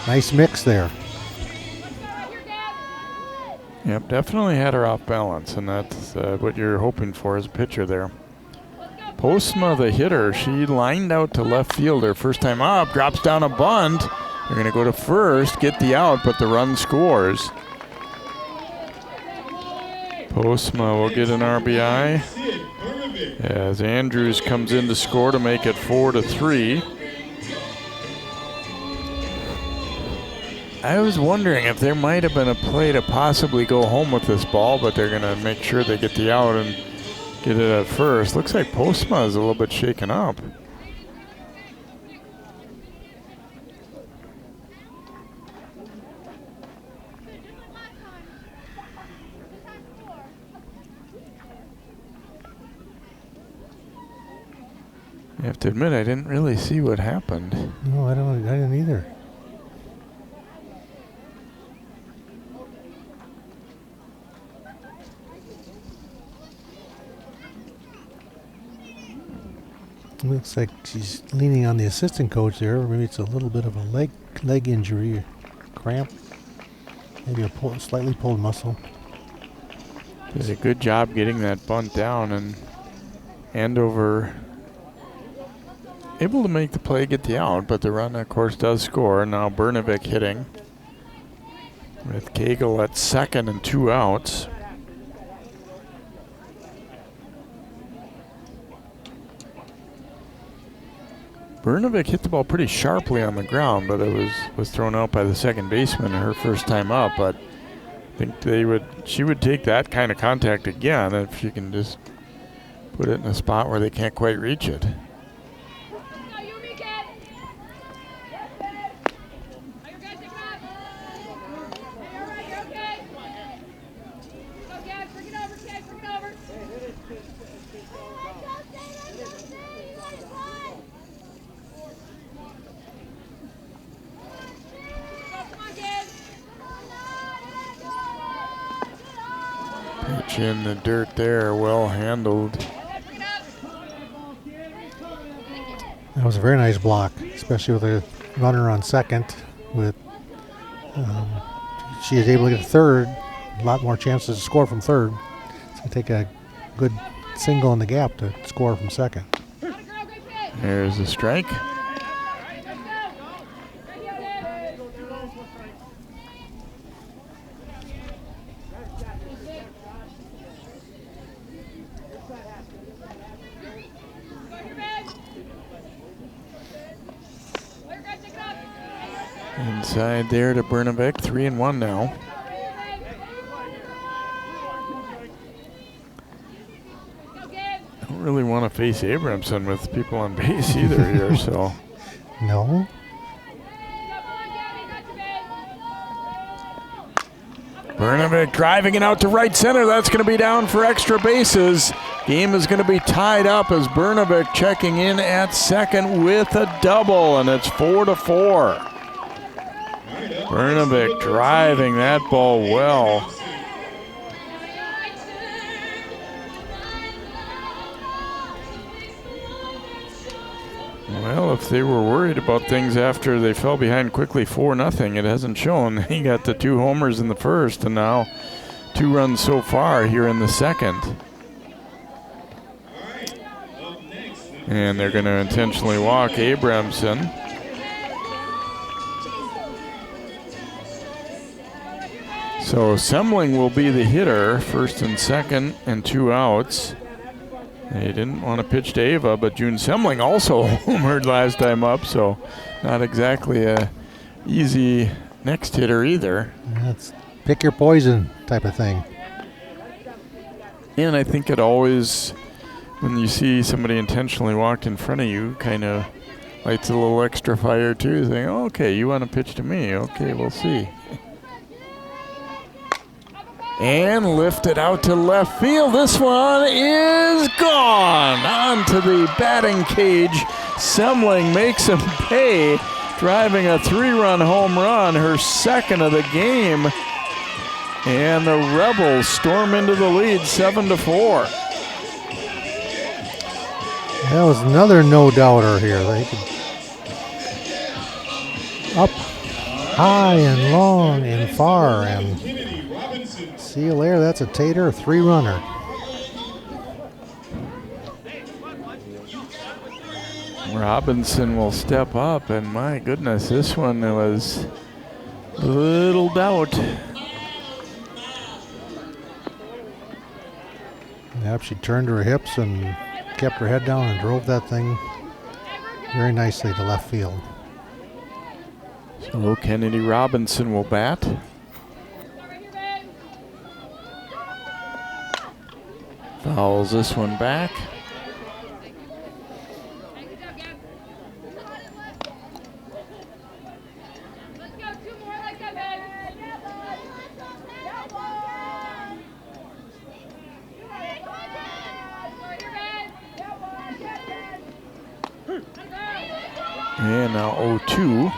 Speaker 2: Nice mix there.
Speaker 1: Yep, definitely had her off balance, and that's what you're hoping for as a pitcher there. Postma, the hitter, she lined out to left field her first time up, drops down a bunt. They're going to go to first, get the out, but the run scores. Postma will get an RBI as Andrews comes in to score to make it 4-3. I was wondering if there might have been a play to possibly go home with this ball, but they're going to make sure they get the out and get it at first. Looks like Postma is a little bit shaken up. I have to admit, I didn't really see what happened.
Speaker 2: No, I didn't either. Looks like she's leaning on the assistant coach there. Maybe it's a little bit of a leg injury, cramp, maybe a slightly pulled muscle.
Speaker 1: Did a good job getting that bunt down, and Andover able to make the play, get the out, but the run, of course, does score. Now Brnovic hitting with Cagle at second and 2 outs. Brnovic hit the ball pretty sharply on the ground, but it was thrown out by the second baseman her first time up. But I think she would take that kind of contact again if she can just put it in a spot where they can't quite reach it. Pitch in the dirt there, well handled.
Speaker 2: That was a very nice block, especially with a runner on second. With she is able to get third, a lot more chances to score from third. It's going to take a good single in the gap to score from second.
Speaker 1: There's the strike. Inside there to Brnovic, 3-1 now. Don't really want to face Abramson with people on base either here, so.
Speaker 2: No.
Speaker 1: Brnovik driving it out to right center. That's going to be down for extra bases. Game is going to be tied up as Brnovik checking in at second with a double, and it's 4-4. Brnovik driving that ball well. Well, if they were worried about things after they fell behind quickly 4-0, it hasn't shown. He got the 2 homers in the first, and now 2 runs so far here in the second. And they're going to intentionally walk Abramson. So Semling will be the hitter, first and second, and 2 outs. They didn't want to pitch to Ava, but June Semling also homered last time up, so not exactly a easy next hitter either.
Speaker 2: That's pick your poison type of thing.
Speaker 1: And I think it always, when you see somebody intentionally walked in front of you, kind of lights a little extra fire too, saying, oh, okay, you want to pitch to me. Okay, we'll see. And lifted out to left field. This one is gone. On to the batting cage. Semling makes him pay, driving a 3-run home run, her second of the game. And the Rebels storm into the lead 7-4.
Speaker 2: That was another no-doubter here. They could up high and long and far, and see you later. That's a tater, 3-runner.
Speaker 1: Robinson will step up, and my goodness, this one was little doubt.
Speaker 2: Yep, she turned her hips and kept her head down and drove that thing very nicely to left field.
Speaker 1: So Kennedy Robinson will bat. Fouls this one back. And now 0-2.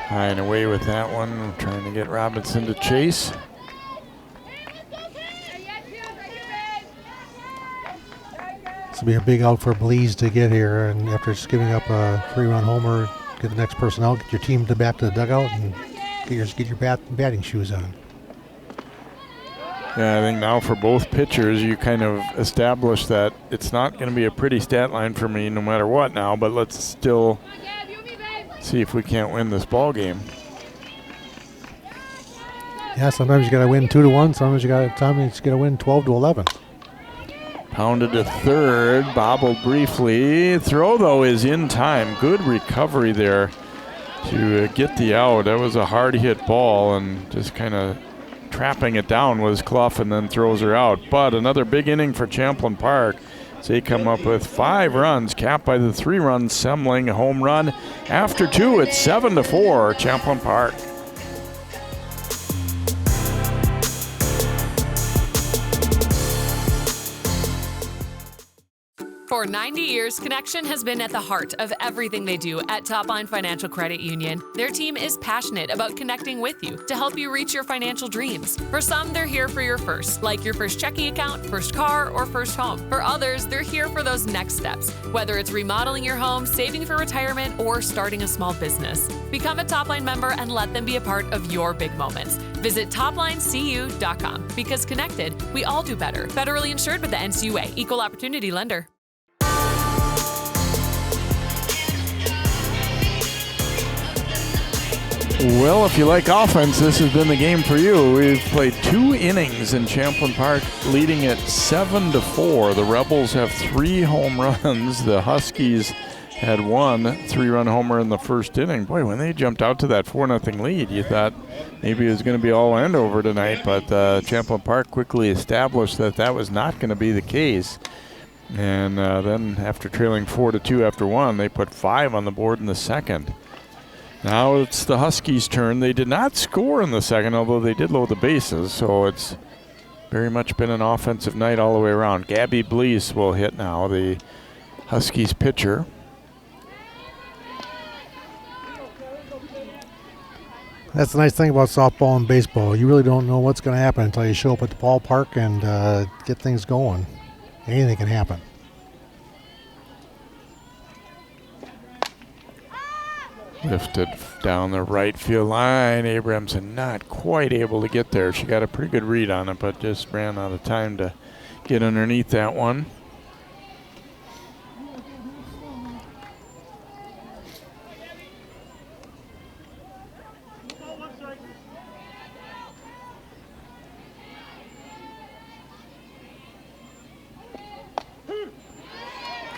Speaker 1: High and away with that one, trying to get Robinson to chase.
Speaker 2: This will be a big out for Blees to get here, and after just giving up a 3-run homer, get the next person out, get your team back to the dugout, and get your batting shoes on.
Speaker 1: Yeah, I think now for both pitchers, you kind of establish that it's not going to be a pretty stat line for me no matter what now, but let's still see if we can't win this ball game.
Speaker 2: Yeah, sometimes you got to win 2-1. Sometimes you got to win 12-11.
Speaker 1: Pounded to third, bobbled briefly. Throw though is in time. Good recovery there to get the out. That was a hard hit ball, and just kind of trapping it down was Clough, and then throws her out. But another big inning for Champlin Park. So they come up with 5 runs, capped by the 3-run Semling home run. After 2, it's 7-4, Champlin Park.
Speaker 3: For 90 years, Connection has been at the heart of everything they do at Topline Financial Credit Union. Their team is passionate about connecting with you to help you reach your financial dreams. For some, they're here for your first, like your first checking account, first car, or first home. For others, they're here for those next steps, whether it's remodeling your home, saving for retirement, or starting a small business. Become a Topline member and let them be a part of your big moments. Visit toplinecu.com, because connected, we all do better. Federally insured with the NCUA, Equal Opportunity Lender.
Speaker 1: Well, if you like offense, this has been the game for you. We've played 2 innings in Champlin Park, leading at 7-4. The Rebels have 3 home runs. The Huskies had one 3-run homer in the first inning. Boy, when they jumped out to that 4-0 lead, you thought maybe it was going to be all Andover tonight, but Champlin Park quickly established that that was not going to be the case. And then after trailing 4-2 after one, they put 5 on the board in the second. Now it's the Huskies' turn. They did not score in the second, although they did load the bases, so it's very much been an offensive night all the way around. Gabby Blease will hit now, the Huskies pitcher.
Speaker 2: That's the nice thing about softball and baseball. You really don't know what's going to happen until you show up at the ballpark and get things going. Anything can happen.
Speaker 1: Lifted down the right field line. Abramson not quite able to get there. She got a pretty good read on it, but just ran out of time to get underneath that one.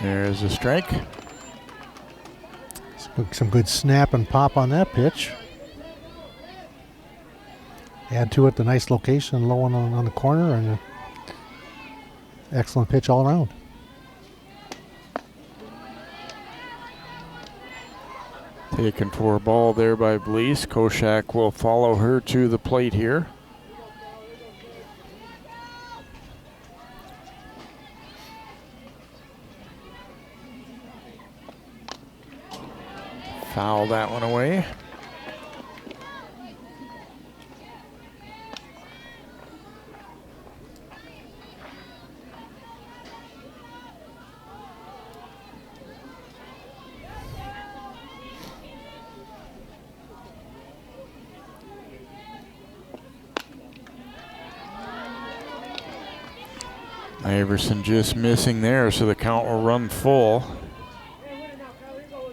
Speaker 1: There's a strike.
Speaker 2: Some good snap and pop on that pitch. Add to it the nice location, low one on the corner, and an excellent pitch all around.
Speaker 1: Taken for a ball there by Blease. Koshak will follow her to the plate here. Foul that one away. Iverson just missing there, so the count will run full.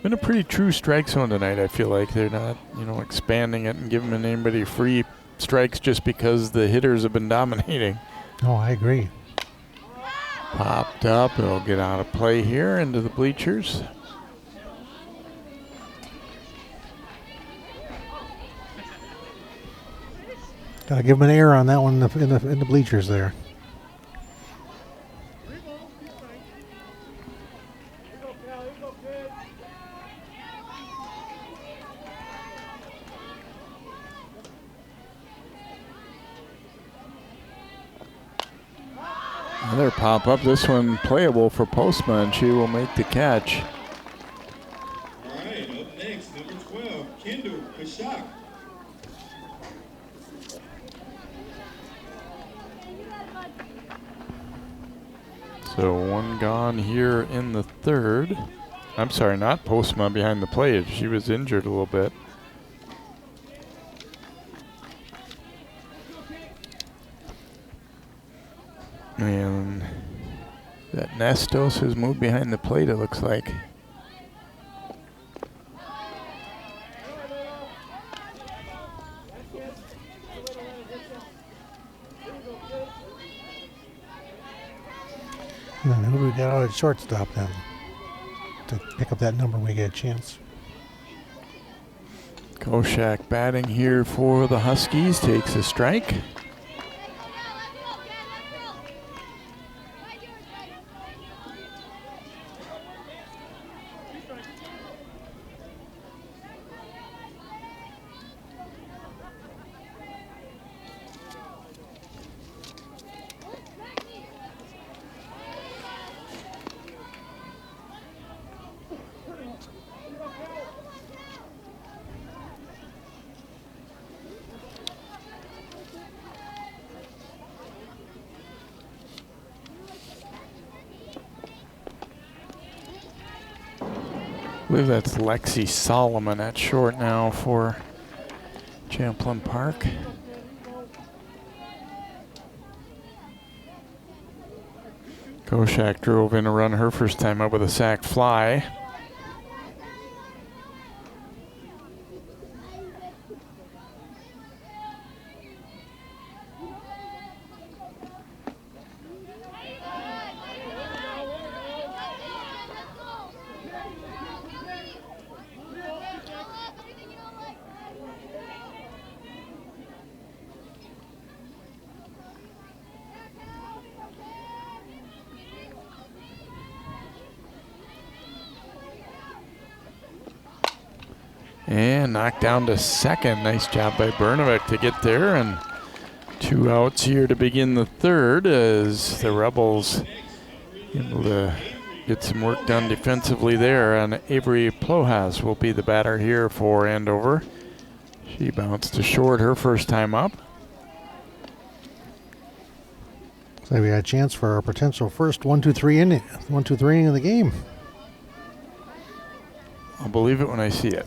Speaker 1: Been a pretty true strike zone tonight. I feel like they're not, expanding it and giving anybody free strikes just because the hitters have been dominating.
Speaker 2: Oh, I agree.
Speaker 1: Popped up. It'll get out of play here into the bleachers.
Speaker 2: Gotta give them an error on that one in the bleachers there.
Speaker 1: Another pop up. This one playable for Postma. She will make the catch.
Speaker 6: All right, up next, number 12, Kendall Kashak.
Speaker 1: So one gone here in the third. I'm sorry, not Postma behind the plate. She was injured a little bit. And that Nestos has moved behind the plate, it looks like.
Speaker 2: And then who do we got out at shortstop then to pick up that number when we get a chance?
Speaker 1: Koshak batting here for the Huskies, takes a strike. I believe that's Lexi Solomon at short now for Champlin Park. Koshak drove in a run her first time up with a sac fly. And knocked down to second. Nice job by Bernovic to get there. And 2 outs here to begin the third as the Rebels able to get some work done defensively there. And Avery Plojas will be the batter here for Andover. She bounced to short her first time up.
Speaker 2: So we got a chance for our potential first 1-2-3 inning of the game.
Speaker 1: I'll believe it when I see it.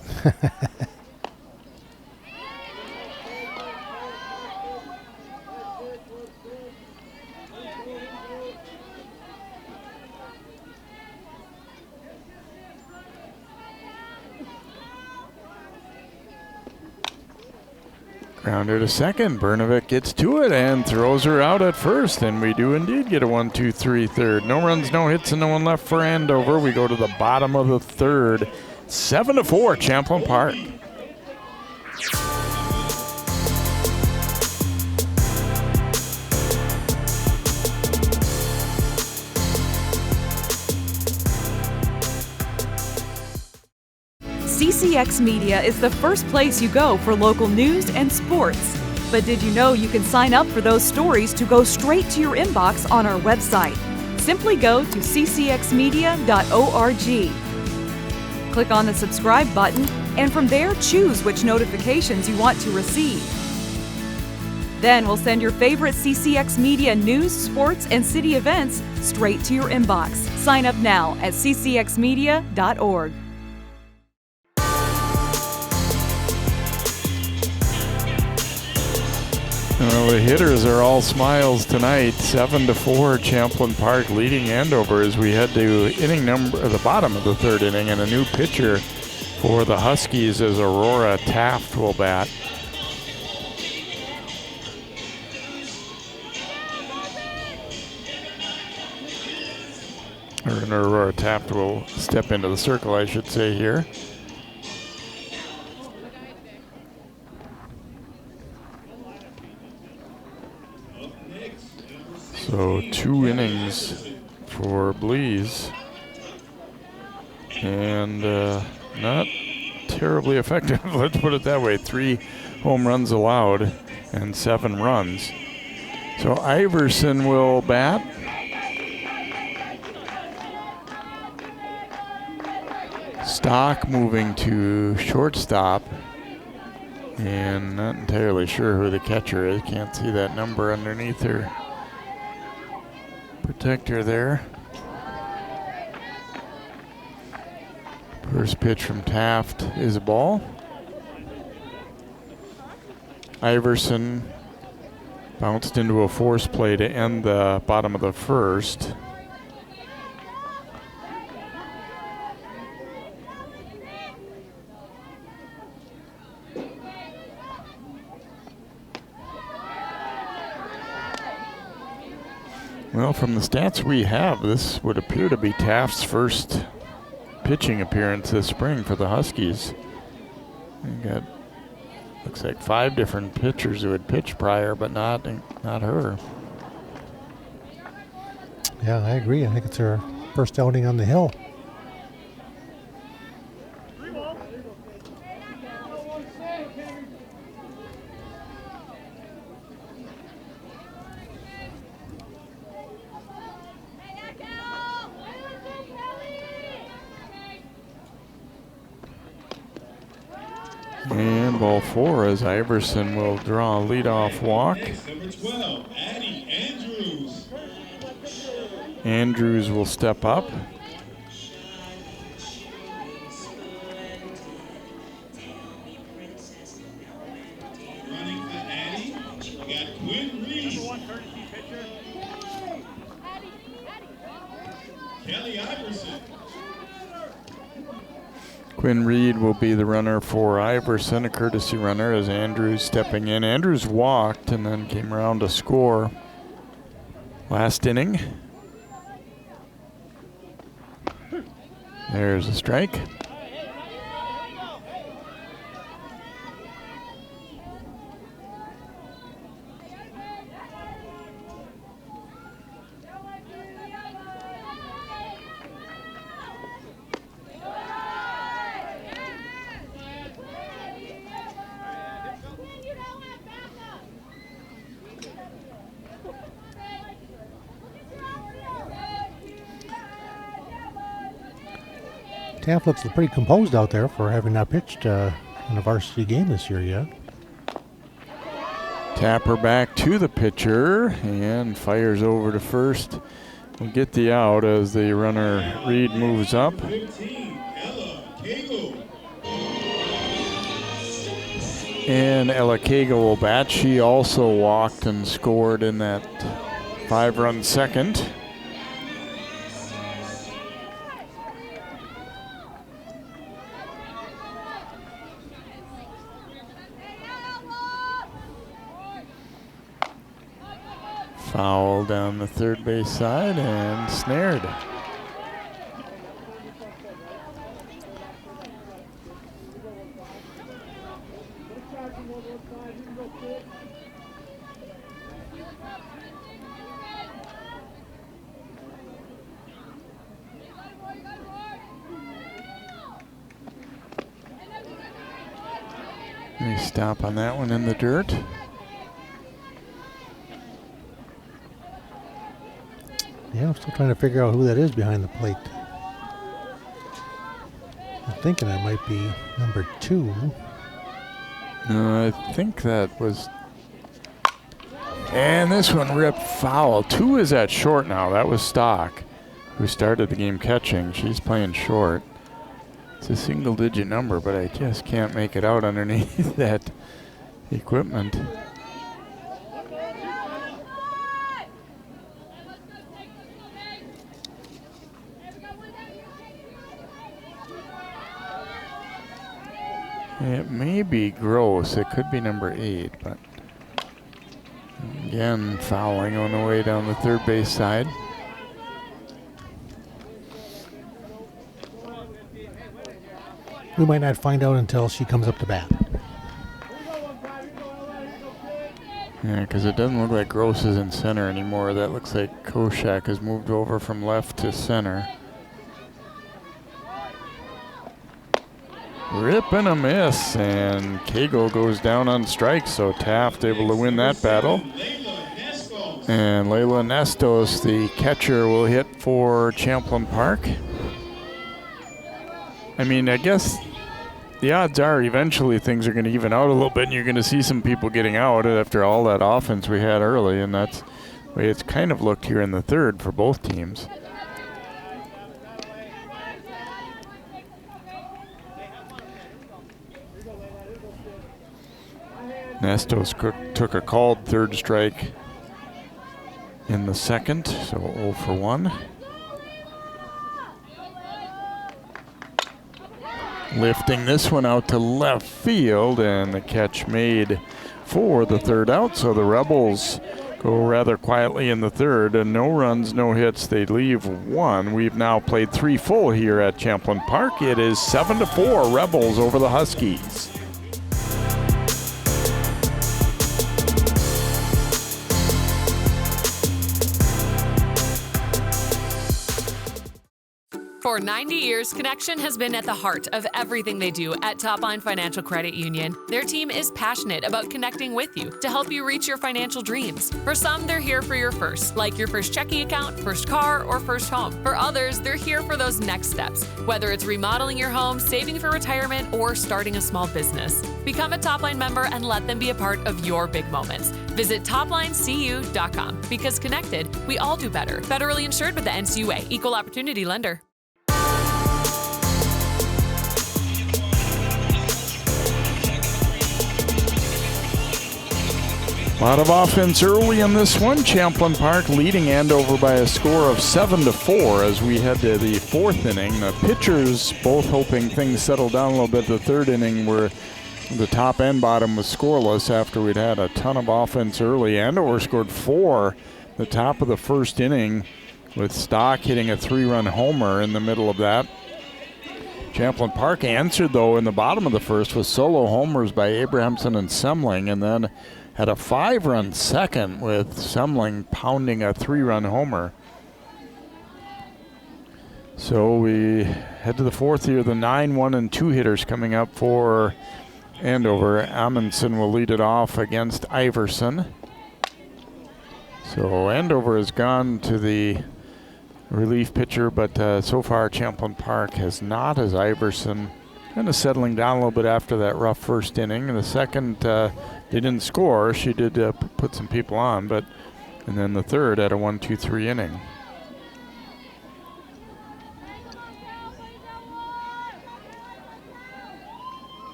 Speaker 1: Grounder to second. Bernovic gets to it and throws her out at first. And we do indeed get a 1-2-3 third. No runs, no hits, and no one left for Andover. We go to the bottom of the third. 7-4, Champlin Park.
Speaker 5: CCX Media is the first place you go for local news and sports. But did you know you can sign up for those stories to go straight to your inbox on our website? Simply go to ccxmedia.org. Click on the subscribe button, and from there choose which notifications you want to receive. Then we'll send your favorite CCX Media news, sports, and city events straight to your inbox. Sign up now at ccxmedia.org.
Speaker 1: Well, the hitters are all smiles tonight. 7-4, Champlin Park leading Andover as we head to the bottom of the third inning, and a new pitcher for the Huskies as Aurora Taft will bat. Or Aurora Taft will step into the circle, I should say here. So 2 innings for Blees, and not terribly effective, let's put it that way. 3 home runs allowed and 7 runs. So Iverson will bat. Stock moving to shortstop, and not entirely sure who the catcher is. Can't see that number underneath her protector there. First pitch from Taft is a ball. Iverson bounced into a force play to end the bottom of the first. Well, from the stats we have, this would appear to be Taft's first pitching appearance this spring for the Huskies. We got, looks like 5 different pitchers who had pitched prior, but not her.
Speaker 2: Yeah, I agree. I think it's her first outing on the hill.
Speaker 1: And ball 4 as Iverson will draw a leadoff walk.
Speaker 6: Number 12, Addie Andrews.
Speaker 1: Andrews will step up.
Speaker 6: Running for Addie, we got Quinn Reed. Kelly Iverson.
Speaker 1: Quinn Reed will be the runner for Iverson, a courtesy runner as Andrews stepping in. Andrews walked and then came around to score last inning. There's a strike.
Speaker 2: Taft looks pretty composed out there for having not pitched in a varsity game this year yet.
Speaker 1: Tapper back to the pitcher and fires over to first. We'll get the out as the runner Reed moves up.
Speaker 6: 15, Ella Cagle.
Speaker 1: And Ella Cagle will bat. She also walked and scored in that 5-run second. Foul down the third base side and snared. Nice stop on that one in the dirt.
Speaker 2: Yeah, I'm still trying to figure out who that is behind the plate. I'm thinking that might be number 2.
Speaker 1: I think that was... And this one ripped foul. 2 is at short now. That was Stock, who started the game catching. She's playing short. It's a single-digit number, but I just can't make it out underneath that equipment. It may be Gross. It could be number 8, but again, fouling on the way down the third base side.
Speaker 2: We might not find out until she comes up to bat.
Speaker 1: Yeah, because it doesn't look like Gross is in center anymore. That looks like Koshak has moved over from left to center. Rip and a miss, and Cagle goes down on strikes, so Taft able to win that battle. And Layla Nestos, the catcher, will hit for Champlin Park. I mean, I guess the odds are eventually things are going to even out a little bit, and you're going to see some people getting out after all that offense we had early, and that's the way it's kind of looked here in the third for both teams. Nestos took a called third strike in the second, so 0 for 1. Lifting this one out to left field, and the catch made for the third out. So the Rebels go rather quietly in the third, and no runs, no hits. They leave 1. We've now played 3 full here at Champlin Park. It is 7-4 Rebels over the Huskies.
Speaker 3: For 90 years, Connection has been at the heart of everything they do at Topline Financial Credit Union. Their team is passionate about connecting with you to help you reach your financial dreams. For some, they're here for your first, like your first checking account, first car, or first home. For others, they're here for those next steps, whether it's remodeling your home, saving for retirement, or starting a small business. Become a Topline member and let them be a part of your big moments. Visit toplinecu.com, because connected, we all do better. Federally insured with the NCUA, Equal Opportunity Lender.
Speaker 1: A lot of offense early in this one. Champlin Park leading Andover by a score of 7-4 as we head to the 4th inning. The pitchers both hoping things settle down a little bit. The 3rd inning where the top and bottom was scoreless after we'd had a ton of offense early. Andover scored 4 the top of the 1st inning with Stock hitting a 3-run homer in the middle of that. Champlin Park answered, though, in the bottom of the 1st with solo homers by Abrahamson and Semling, and then had a 5-run second with Semling pounding a 3-run homer. So we head to the 4th here. The 9, 1, and 2 hitters coming up for Andover. Amundsen will lead it off against Iverson. So Andover has gone to the relief pitcher, but so far Champlin Park has not, as Iverson kind of settling down a little bit after that rough first inning. In the second, they didn't score. She did put some people on, and then the third at a 1-2-3 inning.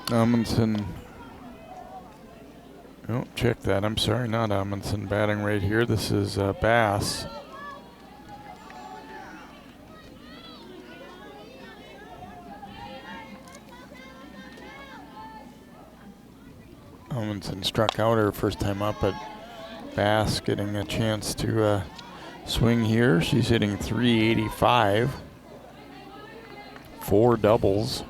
Speaker 1: Amundsen. Oh, check that. I'm sorry, not Amundsen batting right here. This is Bass. Amundsen struck out her first time up, but Bass getting a chance to swing here. She's hitting .385. 4 doubles.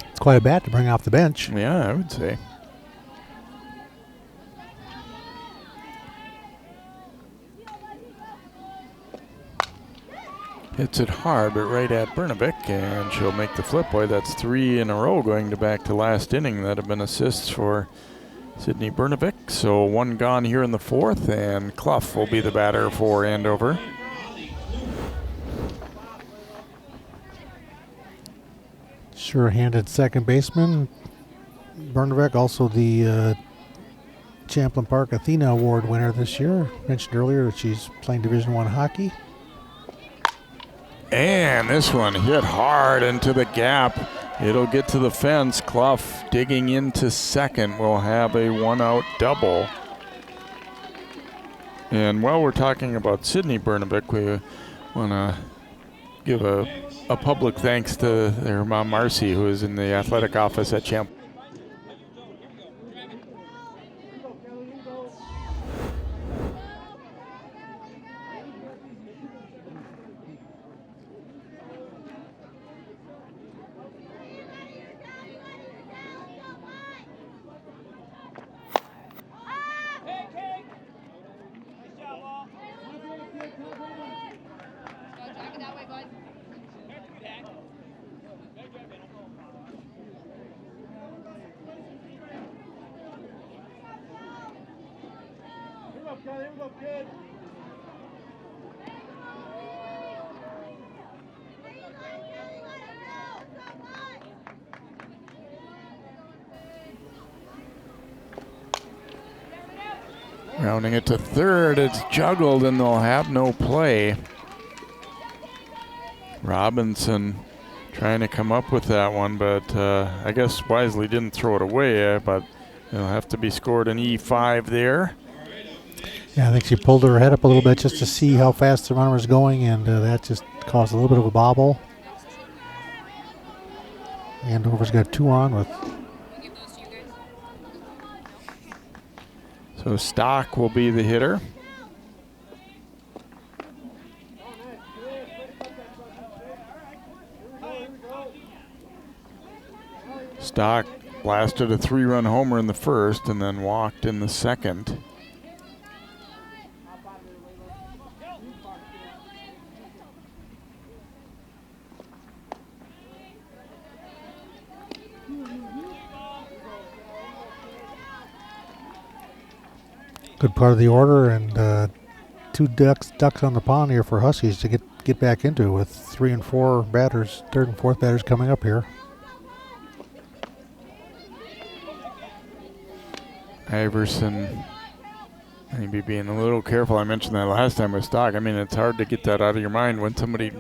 Speaker 2: It's quite a bat to bring off the bench.
Speaker 1: Yeah, I would say. Hits it hard, but right at Brnovik, and she'll make the flip. Boy, that's 3 in a row going back to last inning that have been assists for Sydney Brnovik. So 1 gone here in the 4th, and Clough will be the batter for Andover.
Speaker 2: Sure-handed second baseman. Brnovik, also the Champlin Park Athena Award winner this year. Mentioned earlier that she's playing Division I hockey.
Speaker 1: And this one hit hard into the gap. It'll get to the fence. Clough digging into second will have a 1-out double. And while we're talking about Sydney Brnovik, we want to give a public thanks to their mom, Marcy, who is in the athletic office at Champlin. Rounding it to third, it's juggled and they'll have no play. Robinson trying to come up with that one, but I guess Wisely didn't throw it away, but it'll have to be scored an E5 there.
Speaker 2: Yeah, I think she pulled her head up a little bit just to see how fast the runner was going, and that just caused a little bit of a bobble. Andover's got 2 on with.
Speaker 1: So Stock will be the hitter. Stock blasted a 3-run homer in the first and then walked in the second.
Speaker 2: Good part of the order, and 2 ducks on the pond here for Huskies to get back into, with 3 and 4 batters, 3rd and 4th batters coming up here.
Speaker 1: Iverson maybe being a little careful. I mentioned that last time with Stock. I mean, it's hard to get that out of your mind when somebody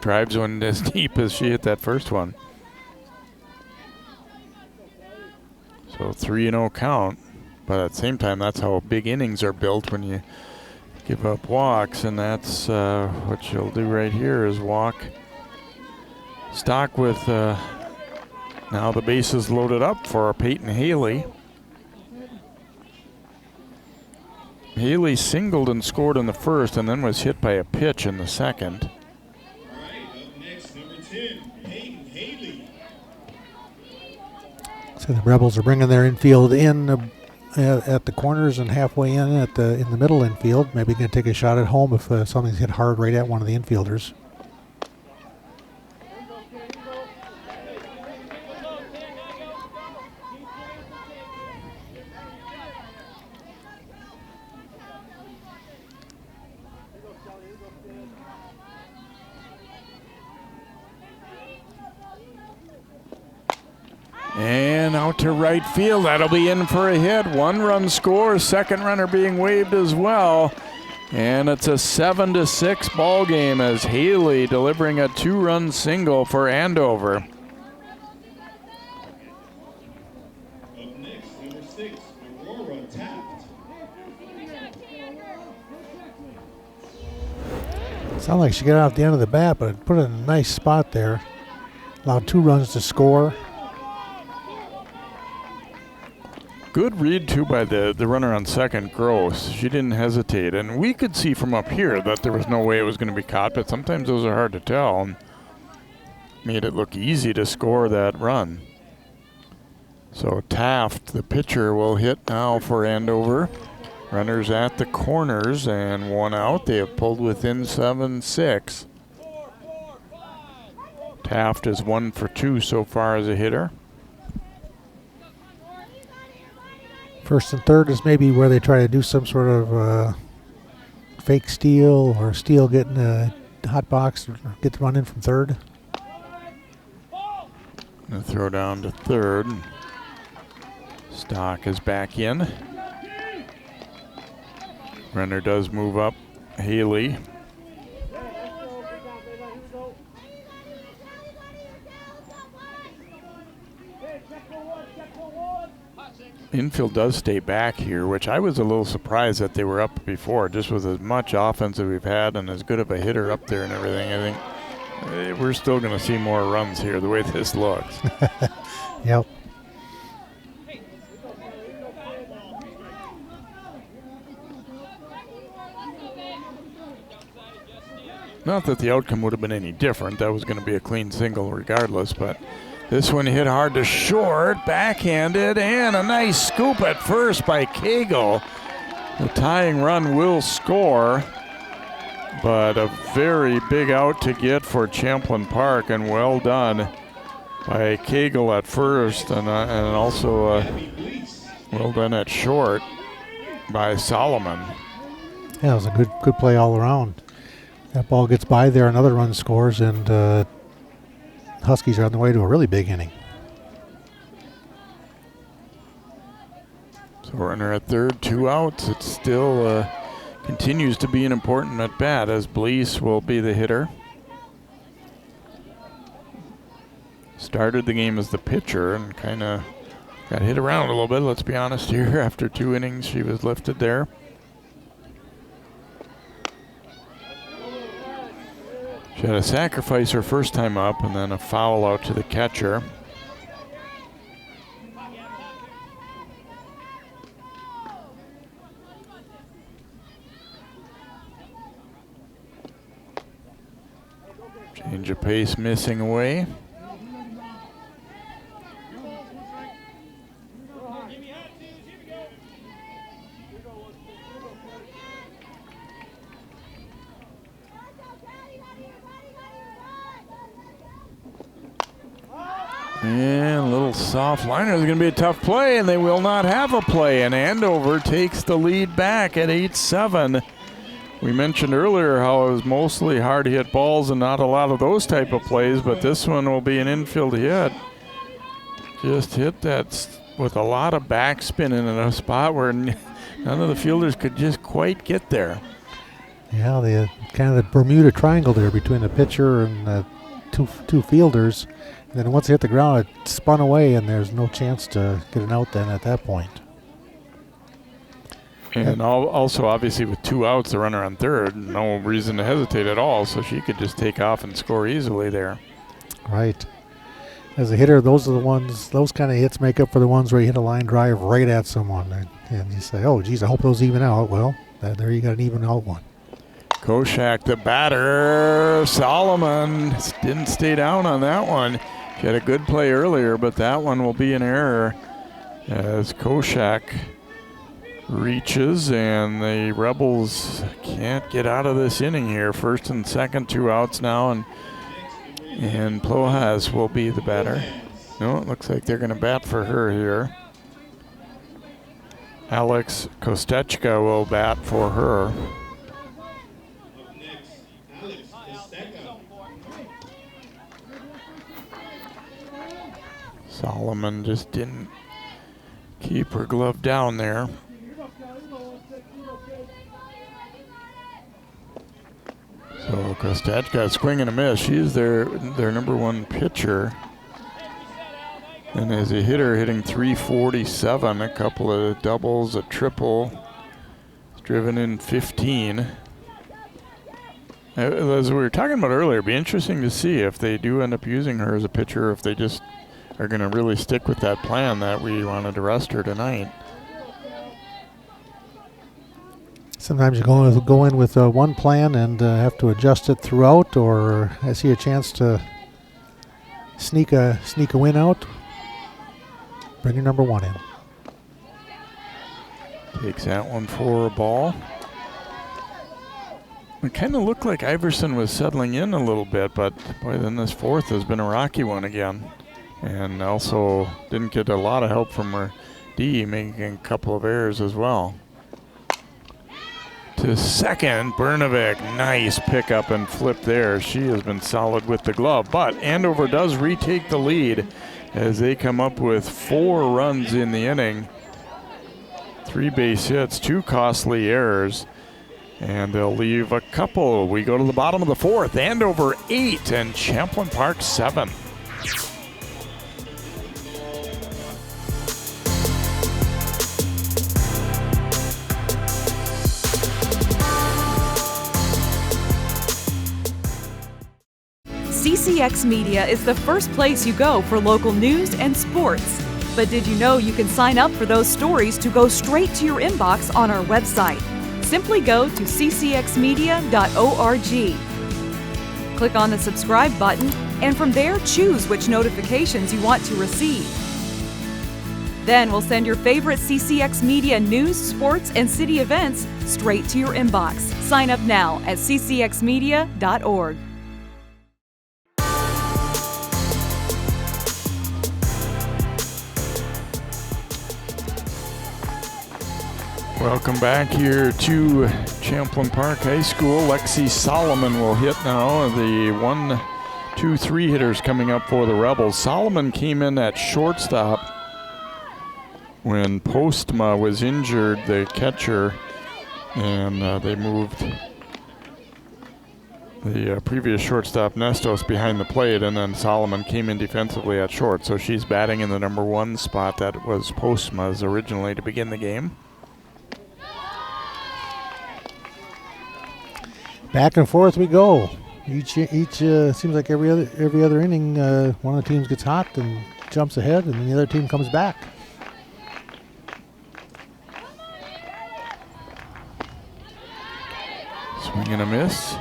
Speaker 1: drives one as deep as she hit that first one. So 3-0 count. But at the same time, that's how big innings are built, when you give up walks, and that's what she'll do right here is walk. Stock with now the bases loaded up for Peyton Haley. Haley singled and scored in the first and then was hit by a pitch in the second.
Speaker 6: All right, up next, number 10, Peyton Haley.
Speaker 2: So the Rebels are bringing their infield in at the corners and halfway in the middle infield. Maybe going to take a shot at home if something's hit hard right at one of the infielders.
Speaker 1: And out to right field. That'll be in for a hit. 1-run score. Second runner being waved as well. And it's a 7-6 ball game as Haley delivering a 2-run single for Andover.
Speaker 6: Up next, number 6, Aurora Taft.
Speaker 2: Sounded like she got out at the end of the bat, but it put it in a nice spot there. Allowed 2 runs to score.
Speaker 1: Good read, too, by the runner on second, Gross. She didn't hesitate. And we could see from up here that there was no way it was going to be caught, but sometimes those are hard to tell. And made it look easy to score that run. So Taft, the pitcher, will hit now for Andover. Runners at the corners and 1 out. They have pulled within 7-6. Taft is 1 for 2 so far as a hitter.
Speaker 2: First and third is maybe where they try to do some sort of fake steal or steal getting a hot box or get the run in from third.
Speaker 1: Gonna throw down to third. Stock is back in. Runner does move up. Haley. Infield does stay back here, which I was a little surprised that they were up before. Just with as much offense that we've had and as good of a hitter up there and everything, I think we're still going to see more runs here the way this looks.
Speaker 2: Yep.
Speaker 1: Not that the outcome would have been any different. That was going to be a clean single regardless, but this one hit hard to short, backhanded, and a nice scoop at first by Cagle. The tying run will score, but a very big out to get for Champlin Park, and well done by Cagle at first, and also well done at short by Solomon.
Speaker 2: Yeah, it was a good play all around. That ball gets by there, another run scores, and Huskies are on the way to a really big inning.
Speaker 1: So runner at third, 2 outs. It still continues to be an important at bat as Blease will be the hitter. Started the game as the pitcher and kind of got hit around a little bit, let's be honest here. After 2 innings, she was lifted there. She had a sacrifice her first time up and then a foul out to the catcher. Change of pace missing away. And a little soft liner. There's going to be a tough play, and they will not have a play. And Andover takes the lead back at 8-7. We mentioned earlier how it was mostly hard hit balls and not a lot of those type of plays, but this one will be an infield hit. Just hit that with a lot of backspin in a spot where none of the fielders could just quite get there.
Speaker 2: Yeah, the kind of the Bermuda Triangle there between the pitcher and the two fielders. And then once it hit the ground, it spun away, and there's no chance to get an out then at that point.
Speaker 1: And also, obviously, with 2 outs, the runner on third, no reason to hesitate at all, so she could just take off and score easily there.
Speaker 2: Right. As a hitter, those kind of hits make up for the ones where you hit a line drive right at someone. And you say, oh, geez, I hope those even out. Well, there you got an even out one.
Speaker 1: Koshak, the batter. Solomon didn't stay down on that one. She had a good play earlier, but that one will be an error as Koshak reaches, and the Rebels can't get out of this inning here. First and second, 2 outs now, and Plohas will be the batter. No, it looks like they're going to bat for her here. Alex Kostechka will bat for her. Solomon just didn't keep her glove down there. So Kostachka swing and a miss. She is their number one pitcher. And as a hitter, hitting .347, a couple of doubles, a triple. It's driven in 15. As we were talking about earlier, it'd be interesting to see if they do end up using her as a pitcher, if they just are going to really stick with that plan that we wanted to rest her tonight.
Speaker 2: Sometimes you go in with one plan and have to adjust it throughout, or I see a chance to sneak a win out. Bring your number one in.
Speaker 1: Takes that one for a ball. It kind of looked like Iverson was settling in a little bit, but boy, then this fourth has been a rocky one again. And also didn't get a lot of help from her D, making a couple of errors as well. To second, Brnovic, nice pickup and flip there. She has been solid with the glove, but Andover does retake the lead as they come up with 4 runs in the inning. 3 base hits, 2 costly errors, and they'll leave a couple. We go to the bottom of the fourth. Andover 8 and Champlin Park 7.
Speaker 5: CCX Media is the first place you go for local news and sports. But did you know you can sign up for those stories to go straight to your inbox on our website? Simply go to ccxmedia.org. Click on the subscribe button, and from there choose which notifications you want to receive. Then we'll send your favorite CCX Media news, sports, and city events straight to your inbox. Sign up now at ccxmedia.org.
Speaker 1: Welcome back here to Champlin Park High School. Lexi Solomon will hit now. The 1, 2, 3 hitters coming up for the Rebels. Solomon came in at shortstop when Postma was injured, the catcher, and they moved the previous shortstop Nestos behind the plate, and then Solomon came in defensively at short. So she's batting in the number 1 spot that was Postma's originally to begin the game.
Speaker 2: Back and forth we go. Each seems like every other inning, one of the teams gets hot and jumps ahead, and then the other team comes back.
Speaker 1: Swing and a miss.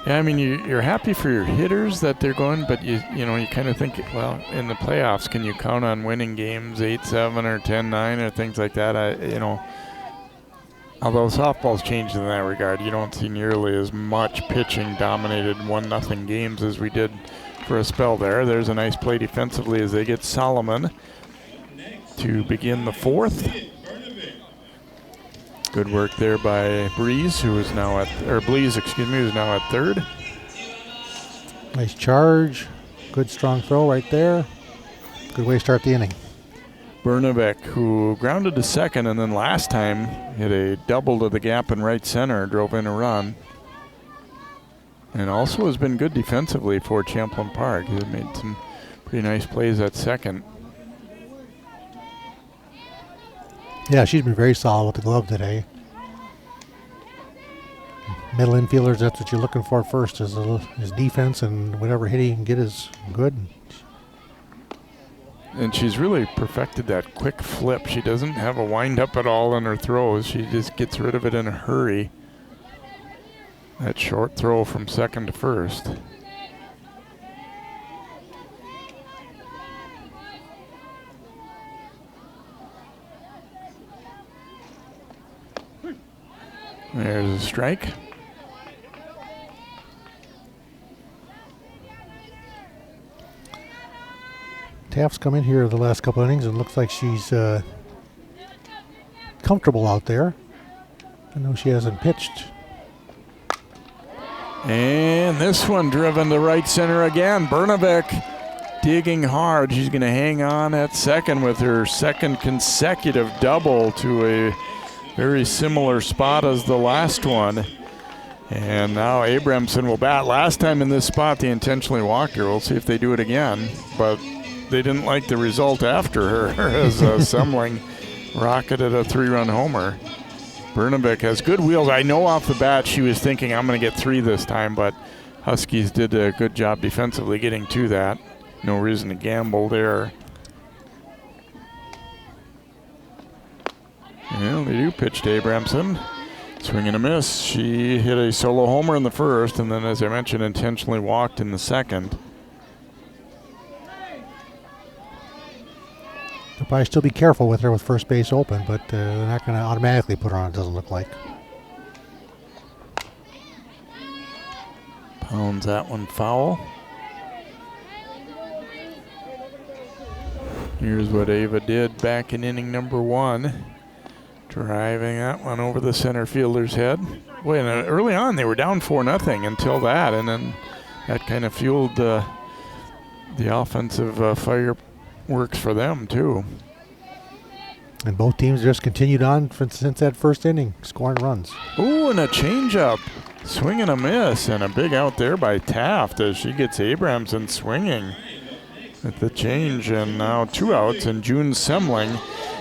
Speaker 1: Yeah, I mean, you're happy for your hitters that they're going, but you kind of think, well, in the playoffs, can you count on winning games 8-7 or 10-9 or things like that? Although softball's changed in that regard, you don't see nearly as much pitching dominated 1-0 games as we did for a spell there. There's a nice play defensively as they get Solomon to begin the fourth. Good work there by Blees, who's now at third.
Speaker 2: Nice charge. Good strong throw right there. Good way to start the inning.
Speaker 1: Brnovic, who grounded to second and then last time hit a double to the gap in right center, drove in a run. And also has been good defensively for Champlin Park. He's made some pretty nice plays at second.
Speaker 2: Yeah, she's been very solid with the glove today. Middle infielders, that's what you're looking for first, is defense, and whatever hit he can get is good.
Speaker 1: And she's really perfected that quick flip. She doesn't have a wind-up at all in her throws. She just gets rid of it in a hurry. That short throw from second to first. There's a strike.
Speaker 2: Taft's come in here the last couple innings and looks like she's comfortable out there. I know she hasn't pitched.
Speaker 1: And this one driven to right center again. Brnovic digging hard. She's going to hang on at second with her second consecutive double to a very similar spot as the last one. And now Abramson will bat. Last time in this spot, they intentionally walked her. We'll see if they do it again. But they didn't like the result after her as Semling rocketed a 3-run homer. Bernabek has good wheels. I know off the bat she was thinking, I'm going to get 3 this time, but Huskies did a good job defensively getting to that. No reason to gamble there. Well, they do pitch to Abramson. Swing and a miss. She hit a solo homer in the first, and then, as I mentioned, intentionally walked in the second.
Speaker 2: They'll probably still be careful with her with first base open, but they're not going to automatically put her on, it doesn't look like.
Speaker 1: Pounds that one foul. Here's what Ava did back in inning number 1. Driving that one over the center fielder's head. Boy, and early on they were down 4-0 until that, and then that kind of fueled the offensive fireworks for them too.
Speaker 2: And both teams just continued on since that first inning, scoring runs.
Speaker 1: Ooh, and a changeup. Swing and a miss, and a big out there by Taft as she gets Abramson swinging at the change, and now 2 outs, and June Semling.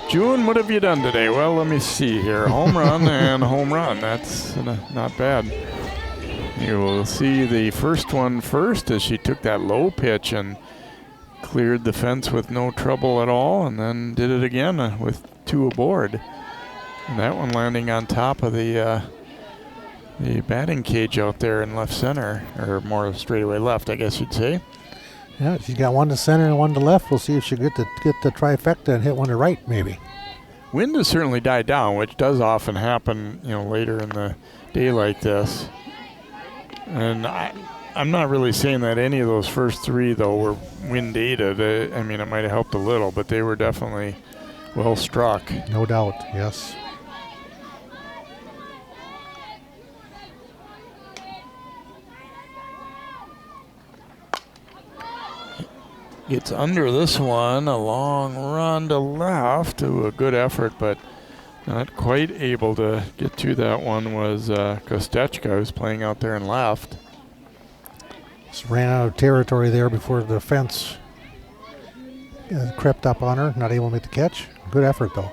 Speaker 1: June, what have you done today? Well, let me see here. Home run and home run. That's not bad. You will see the first one first as she took that low pitch and cleared the fence with no trouble at all, and then did it again with 2 aboard. And that one landing on top of the batting cage out there in left center, or more straightaway left, I guess you'd say.
Speaker 2: Yeah, she's got one to center and one to left. We'll see if she get the trifecta and hit one to right, maybe.
Speaker 1: Wind has certainly died down, which does often happen, later in the day like this. And I'm not really saying that any of those first 3, though, were wind aided. It might have helped a little, but they were definitely well struck.
Speaker 2: No doubt, yes.
Speaker 1: Gets under this one, a long run to left. To a good effort, but not quite able to get to that one was Kostechka, who's playing out there in left.
Speaker 2: Just ran out of territory there before the fence crept up on her, not able to make the catch. Good effort, though.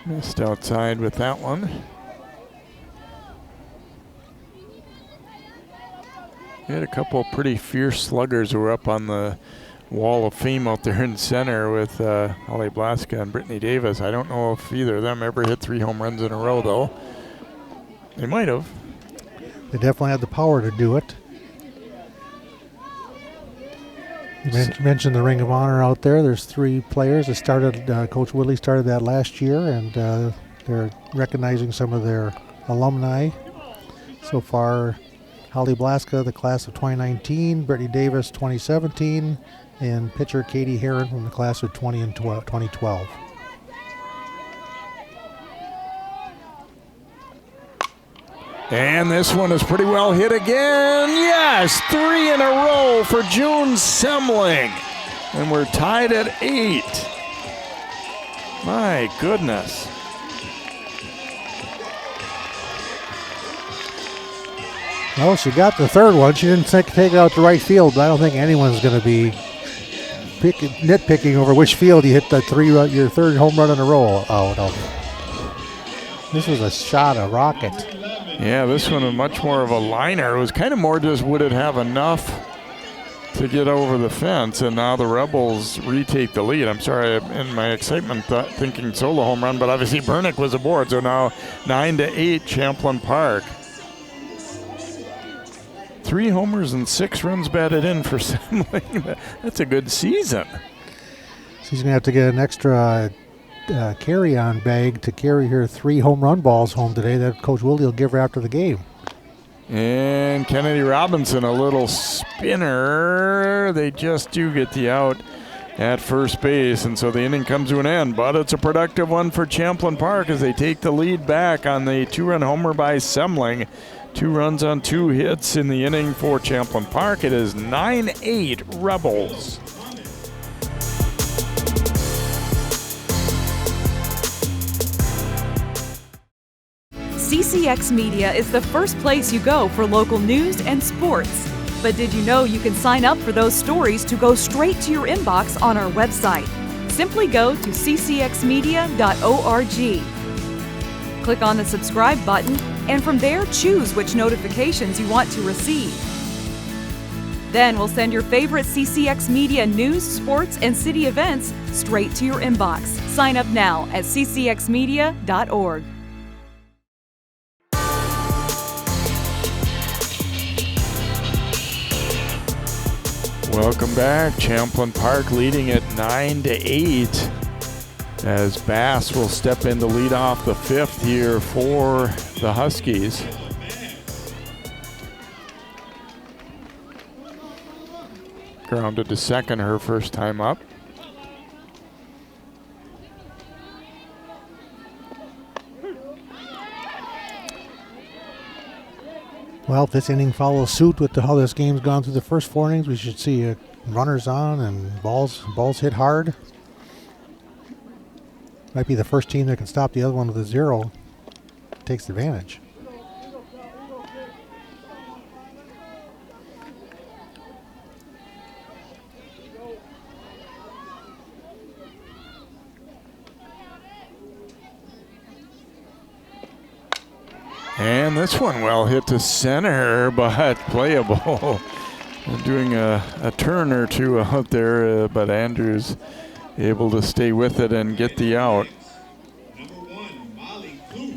Speaker 1: Missed outside with that one. We had a couple pretty fierce sluggers who were up on the wall of fame out there in center with Holly Blaska and Brittany Davis. I don't know if either of them ever hit 3 home runs in a row, though. They might have.
Speaker 2: They definitely had the power to do it. You mentioned the Ring of Honor out there. There's 3 players that started. Coach Woodley started that last year, and they're recognizing some of their alumni. So far, Holly Blaska, the class of 2019, Brittany Davis, 2017, and pitcher Katie Herron from the class of 2012.
Speaker 1: And this one is pretty well hit again. Yes, 3 in a row for June Semling. And we're tied at 8. My goodness.
Speaker 2: Well, she got the third one. She didn't take it out to right field, but I don't think anyone's going to be nitpicking over which field you hit your third home run in a row out of. This was a shot, a rocket.
Speaker 1: Yeah, this one was much more of a liner. It was kind of more just would it have enough to get over the fence, and now the Rebels retake the lead. I'm sorry, in my excitement, thinking solo home run, but obviously Bernick was aboard, so now 9-8 Champlin Park. 3 homers and 6 runs batted in for Semling. That's a good season.
Speaker 2: She's going to have to get an extra carry-on bag to carry her 3 home run balls home today that Coach Willie will give her after the game.
Speaker 1: And Kennedy Robinson, a little spinner. They just do get the out. at first base, and so the inning comes to an end. But it's a productive one for Champlin Park as they take the lead back on the 2-run homer by Semling. 2 runs on 2 hits in the inning for Champlin Park. It is 9-8 Rebels.
Speaker 5: CCX Media is the first place you go for local news and sports. But did you know you can sign up for those stories to go straight to your inbox on our website? Simply go to ccxmedia.org. Click on the subscribe button, and from there choose which notifications you want to receive. Then we'll send your favorite CCX Media news, sports, and city events straight to your inbox. Sign up now at ccxmedia.org.
Speaker 1: Welcome back. Champlin Park leading at 9-8 as Bass will step in to lead off the 5th here for the Huskies. Grounded to second her first time up.
Speaker 2: Well, if this inning follows suit with how this game's gone through the first 4 innings, we should see runners on and balls hit hard. Might be the first team that can stop the other one with a 0. Takes advantage.
Speaker 1: And this one well hit to center, but playable. Doing a turn or two out there, but Andrews able to stay with it and get the out.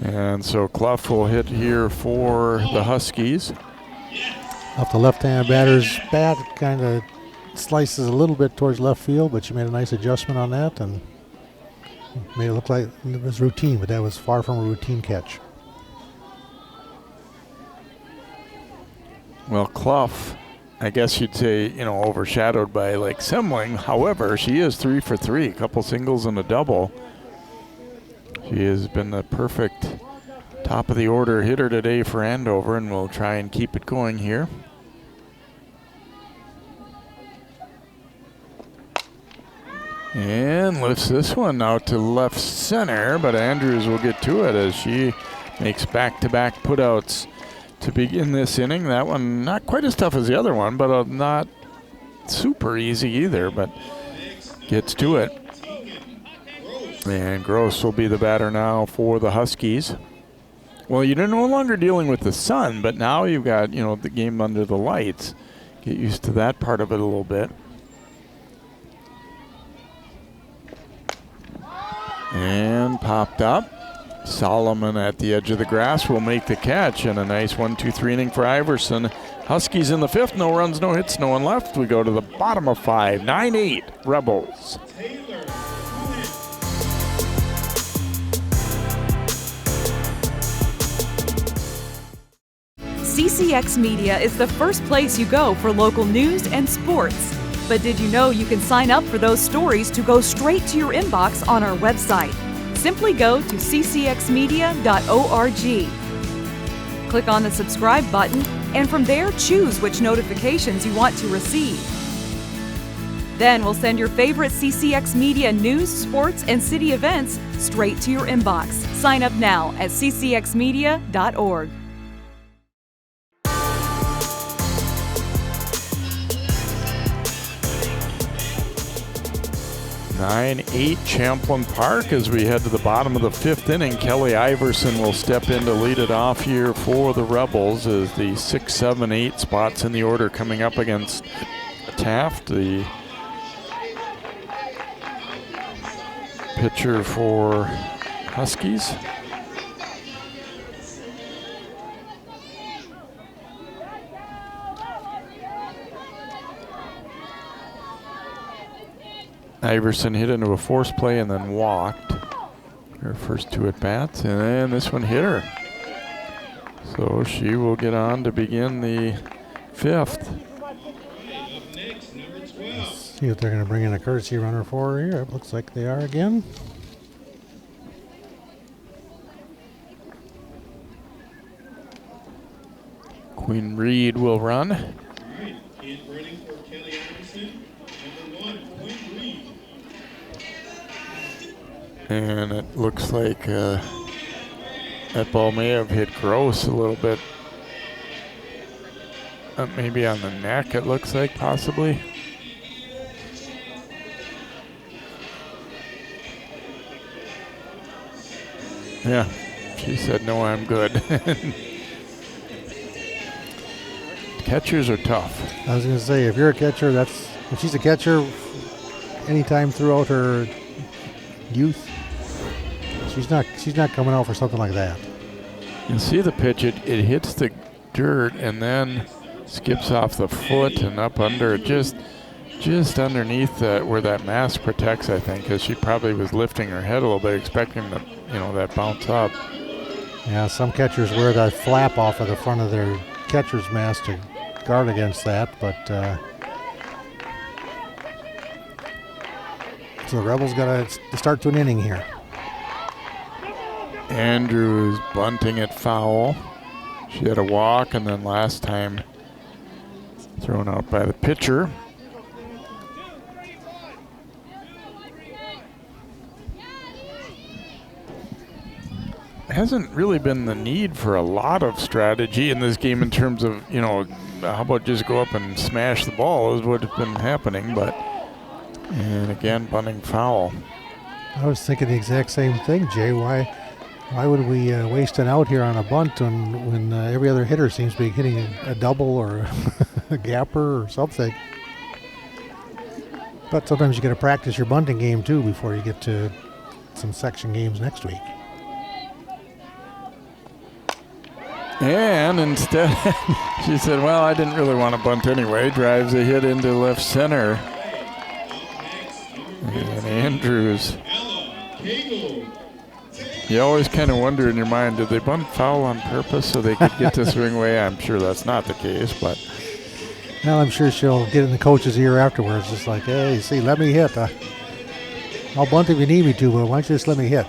Speaker 1: And so Clough will hit here for the Huskies.
Speaker 2: Off the left-hand batter's bat, kind of slices a little bit towards left field, but she made a nice adjustment on that and made it look like it was routine, but that was far from a routine catch.
Speaker 1: Well, Clough, I guess you'd say, overshadowed by like Semling. However, she is 3 for 3, a couple singles and a double. She has been the perfect top of the order hitter today for Andover, and we'll try and keep it going here. And lifts this one out to left center, but Andrews will get to it as she makes back-to-back putouts to begin this inning. That one not quite as tough as the other one, but not super easy either, but gets to it. And Gross will be the batter now for the Huskies. Well, you're no longer dealing with the sun, but now you've got, the game under the lights. Get used to that part of it a little bit. And popped up. Solomon at the edge of the grass will make the catch, and a nice 1-2-3 inning for Iverson. Huskies in the 5th, no runs, no hits, no one left. We go to the bottom of 5, 9-8 Rebels.
Speaker 5: CCX Media is the first place you go for local news and sports. But did you know you can sign up for those stories to go straight to your inbox on our website? Simply go to ccxmedia.org. Click on the subscribe button, and from there choose which notifications you want to receive. Then we'll send your favorite CCX Media news, sports, and city events straight to your inbox. Sign up now at ccxmedia.org.
Speaker 1: 9-8 Champlin Park as we head to the bottom of the 5th inning. Kelly Iverson will step in to lead it off here for the Rebels as the 6, 7, 8 spots in the order coming up against Taft, the pitcher for Huskies. Iverson hit into a force play and then walked. Her first 2 at bats, and then this one hit her. So she will get on to begin the 5th.
Speaker 2: See if they're going to bring in a courtesy runner for her here. It looks like they are again.
Speaker 1: Quinn Reed will run.
Speaker 6: All right, kid running for Kelly Anderson, number 1, Quinn Reed.
Speaker 1: And it looks like that ball may have hit Gross a little bit. Maybe on the neck, it looks like, possibly. Yeah, she said, no, I'm good. Catchers are tough.
Speaker 2: I was going to say, if you're a catcher, if she's a catcher anytime throughout her youth, she's not coming out for something like that.
Speaker 1: You see the pitch, it hits the dirt and then skips off the foot and up under, just underneath where that mask protects, I think, because she probably was lifting her head a little bit, expecting the, that bounce up.
Speaker 2: Yeah, some catchers wear that flap off of the front of their catcher's mask to guard against that, but so the Rebels got to start to an inning here.
Speaker 1: Andrews bunting it foul. She had a walk, and then last time thrown out by the pitcher. Hasn't really been the need for a lot of strategy in this game in terms of, how about just go up and smash the ball is what's been happening, and again, bunting foul.
Speaker 2: I was thinking the exact same thing, Jay. Why would we waste an out here on a bunt when every other hitter seems to be hitting a double or a gapper or something? But sometimes you got to practice your bunting game too before you get to some section games next week.
Speaker 1: And instead, she said, well, I didn't really want to bunt anyway. Drives a hit into left center. And Andrews. You always kind of wonder in your mind, did they bunt foul on purpose so they could get to swing away? I'm sure that's not the case, but.
Speaker 2: Well, I'm sure she'll get in the coach's ear afterwards, just like, hey, see, let me hit. I'll bunt if you need me to, but why don't you just let me hit?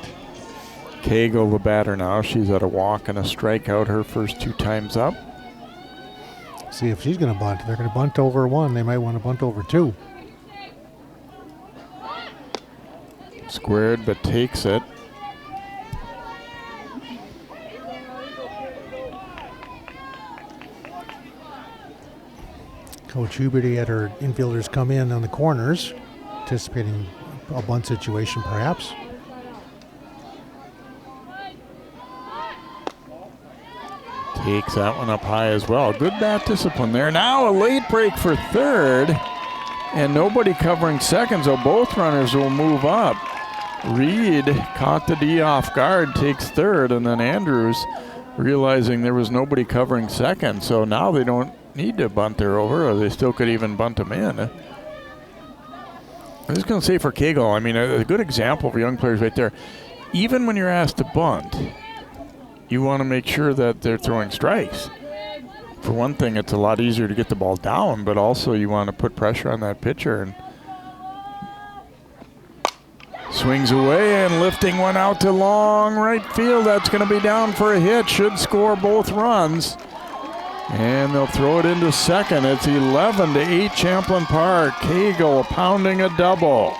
Speaker 1: Cagle, the batter now. She's at a walk and a strikeout her first 2 times up.
Speaker 2: See if she's going to bunt. They're going to bunt over 1. They might want to bunt over 2.
Speaker 1: Squared, but takes it.
Speaker 2: Coach Huberty had her infielders come in on the corners, anticipating a bunt situation perhaps.
Speaker 1: Takes that one up high as well. Good bat discipline there. Now a late break for third, and nobody covering second, so both runners will move up. Reed caught the D off guard, takes third, and then Andrews realizing there was nobody covering second, so now they don't need to bunt her over, or they still could even bunt them in. I'm just going to say for Cagle, I mean, a good example for young players right there. Even when you're asked to bunt, you want to make sure that they're throwing strikes. For one thing, it's a lot easier to get the ball down, but also you want to put pressure on that pitcher. And swings away and lifting one out to long right field. That's going to be down for a hit. Should score both runs. And they'll throw it into second. It's 11-8 Champlin Park. Cagle pounding a double.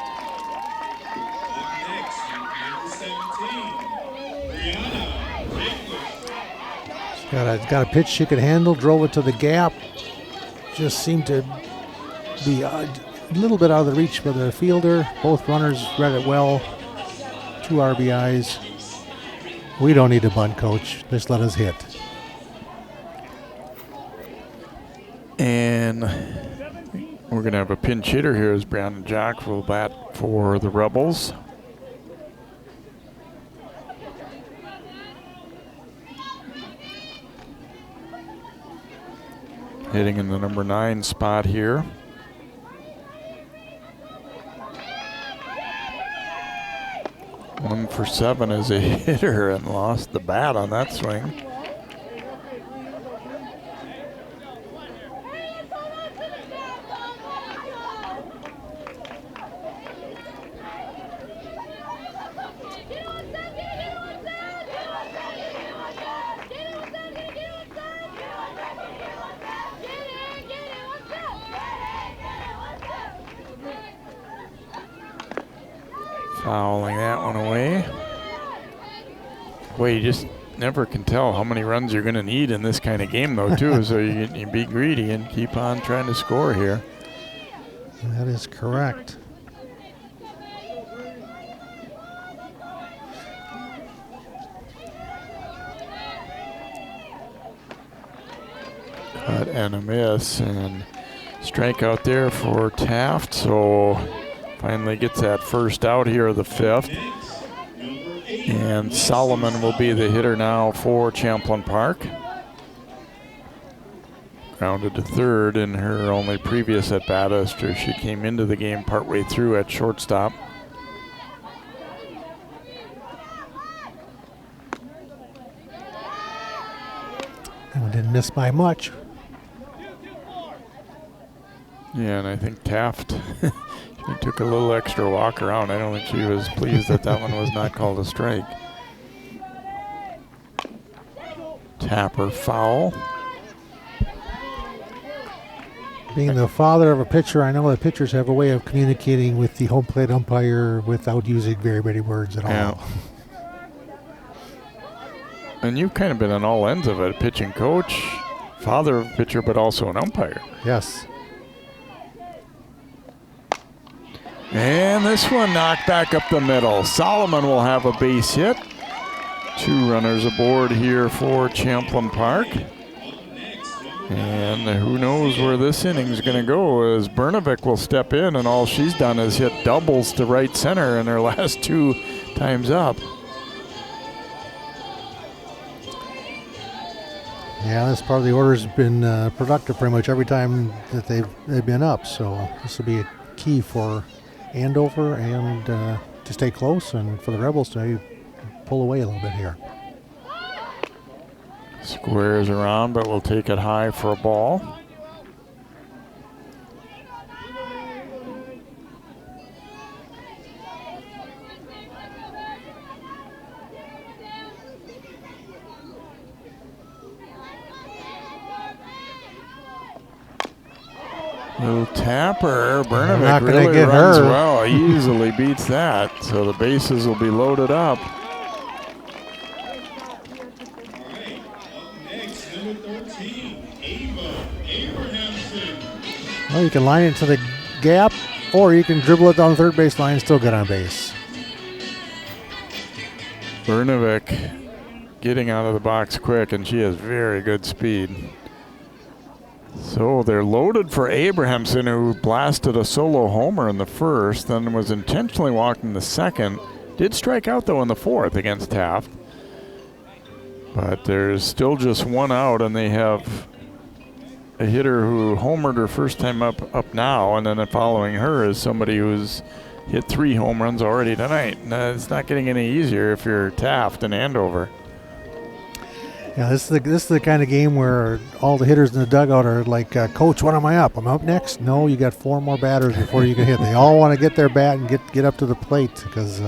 Speaker 2: Got a pitch she could handle, drove it to the gap. Just seemed to be a little bit out of the reach for the fielder. Both runners read it well. 2 RBIs. We don't need to bunt, Coach. Just let us hit.
Speaker 1: And we're going to have a pinch hitter here as Brandon Jack will bat for the Rebels. Hitting in the number 9 spot here. One for 7 as a hitter and lost the bat on that swing. Fouling that one away. Boy, you just never can tell how many runs you're going to need in this kind of game, though, too. So you be greedy and keep on trying to score here.
Speaker 2: That is correct.
Speaker 1: Cut and a miss, and strikeout there for Taft. So finally gets that first out here of the fifth. And Solomon will be the hitter now for Champlin Park. Grounded to third in her only previous at bat after she came into the game partway through at shortstop.
Speaker 2: And didn't miss by much.
Speaker 1: Yeah, and I think Taft, she took a little extra walk around. I don't think she was pleased that that one was not called a strike. Tapper foul.
Speaker 2: Being the father of a pitcher, I know that pitchers have a way of communicating with the home plate umpire without using very many words at all.
Speaker 1: Yeah. And you've kind of been on all ends of it, pitching coach, father of a pitcher, but also an umpire.
Speaker 2: Yes.
Speaker 1: And this one knocked back up the middle. Solomon will have a base hit. 2 runners aboard here for Champlin Park. And who knows where this inning's going to go, as Bernovic will step in, and all she's done is hit doubles to right center in her last 2 times up.
Speaker 2: Yeah, this part of the order's been productive pretty much every time that they've been up. So this will be a key for Andover and to stay close, and for the Rebels to maybe pull away a little bit here.
Speaker 1: Squares around, but will take it high for a ball. Little tapper. Bernovic really runs well. He easily beats that. So the bases will be loaded up.
Speaker 2: Well, you can line it to the gap, or you can dribble it down the third base line and still get on base.
Speaker 1: Bernovic getting out of the box quick, and she has very good speed. So they're loaded for Abrahamson, who blasted a solo homer in the first, then was intentionally walking the second. Did strike out, though, in the fourth against Taft. But there's still just 1 out, and they have a hitter who homered her first time up now, and then following her is somebody who's hit 3 home runs already tonight. And it's not getting any easier if you're Taft and Andover.
Speaker 2: Yeah, this is the kind of game where all the hitters in the dugout are like, Coach, what am I up? I'm up next? No, you got 4 more batters before you can hit. They all want to get their bat and get up to the plate, because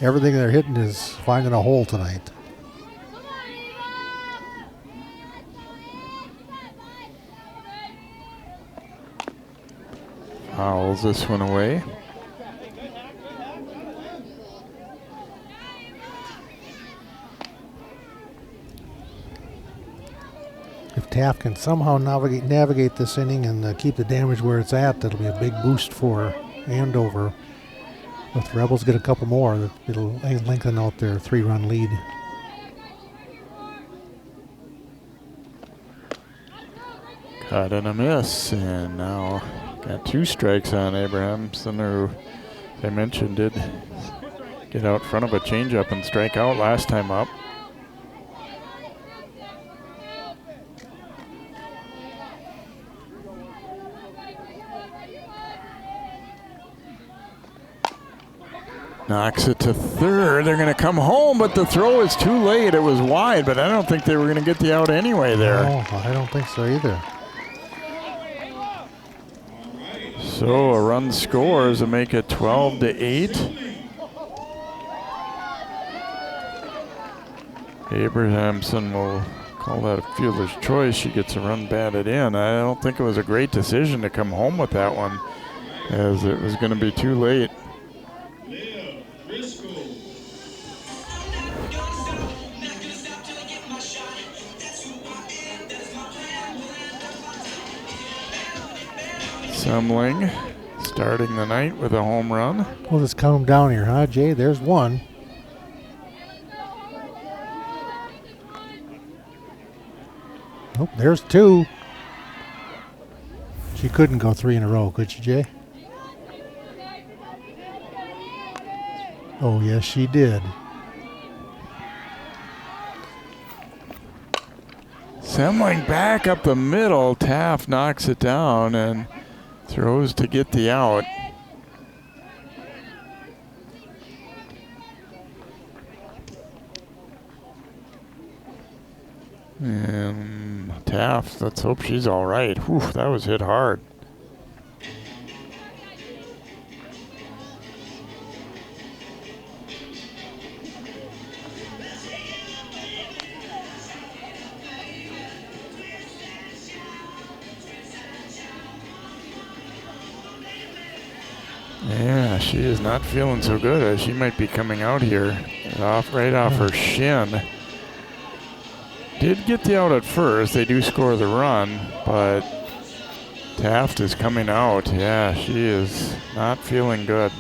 Speaker 2: everything they're hitting is finding a hole tonight.
Speaker 1: Fouls this one away.
Speaker 2: If Taft can somehow navigate this inning and keep the damage where it's at, that'll be a big boost for Andover. If the Rebels get a couple more, it'll lengthen out their 3-run lead.
Speaker 1: Cut and a miss, and now got 2 strikes on Abrahamson, who, as I mentioned, did get out front of a changeup and strike out last time up. Knocks it to third. They're going to come home, but the throw is too late. It was wide, but I don't think they were going to get the out anyway there.
Speaker 2: No, I don't think so either.
Speaker 1: So a run scores to make it 12-8. Abrahamson will call that a fielder's choice. She gets a run batted in. I don't think it was a great decision to come home with that one, as it was going to be too late. Semling starting the night with a home run.
Speaker 2: We'll just count them down here, huh, Jay? There's one. Nope, there's two. She couldn't go 3 in a row, could she, Jay? Oh, yes, she did.
Speaker 1: Semling back up the middle. Taft knocks it down and throws to get the out. And Taft, let's hope she's all right. Whew, that was hit hard. Yeah, she is not feeling so good. She might be coming out here right off her shin. Did get the out at first. They do score the run, but Taft is coming out. Yeah, she is not feeling good.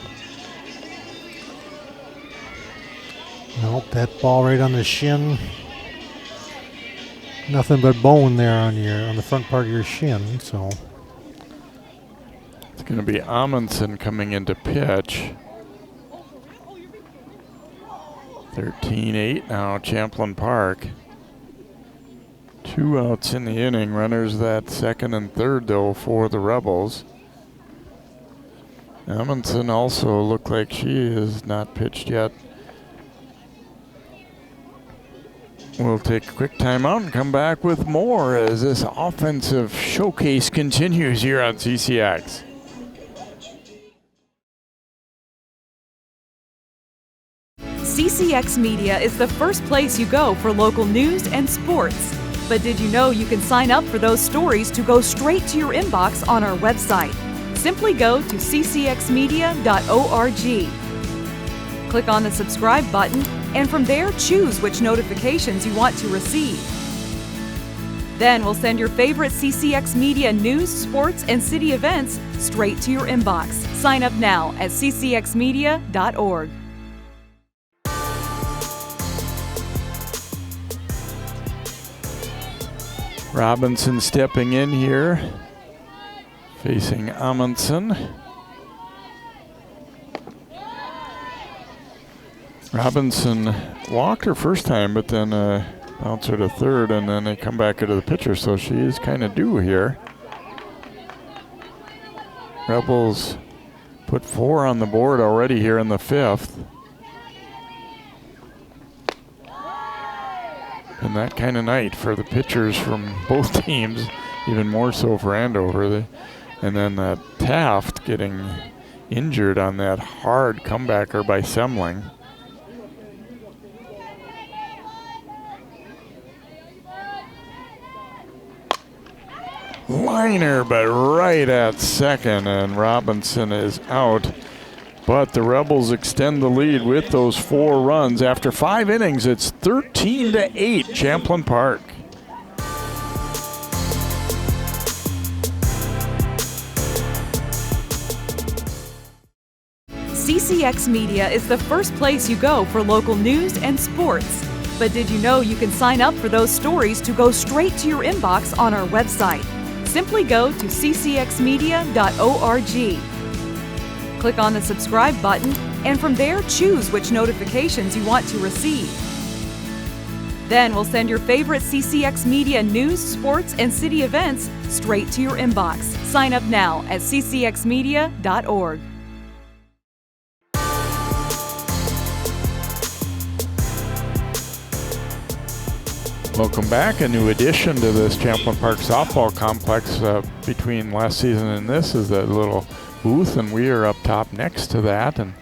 Speaker 2: Nope, that ball right on the shin. Nothing but bone there on the front part of your shin, so.
Speaker 1: It's going to be Amundsen coming into pitch. 13-8 now, Champlin Park. 2 outs in the inning. Runners that second and third, though, for the Rebels. Amundsen also looked like she is not pitched yet. We'll take a quick timeout and come back with more as this offensive showcase continues here on CCX.
Speaker 5: CCX Media is the first place you go for local news and sports. But did you know you can sign up for those stories to go straight to your inbox on our website? Simply go to ccxmedia.org. Click on the subscribe button, and from there choose which notifications you want to receive. Then we'll send your favorite CCX Media news, sports, and city events straight to your inbox. Sign up now at ccxmedia.org.
Speaker 1: Robinson stepping in here, facing Amundsen. Robinson walked her first time, but then bounced her to third, and then they come back into the pitcher, so she is kind of due here. Rebels put 4 on the board already here in the 5th. And that kind of night for the pitchers from both teams, even more so for Andover. And then Taft getting injured on that hard comebacker by Semling. Liner, but right at second, and Robinson is out. But the Rebels extend the lead with those 4 runs. After 5 innings, it's 13-8, Champlin Park.
Speaker 5: CCX Media is the first place you go for local news and sports. But did you know you can sign up for those stories to go straight to your inbox on our website? Simply go to ccxmedia.org. Click on the subscribe button, and from there choose which notifications you want to receive. Then we'll send your favorite CCX Media news, sports, and city events straight to your inbox. Sign up now at ccxmedia.org.
Speaker 1: Welcome back. A new addition to this Champlin Park softball complex between last season and this is that little booth, and we are up top next to that. And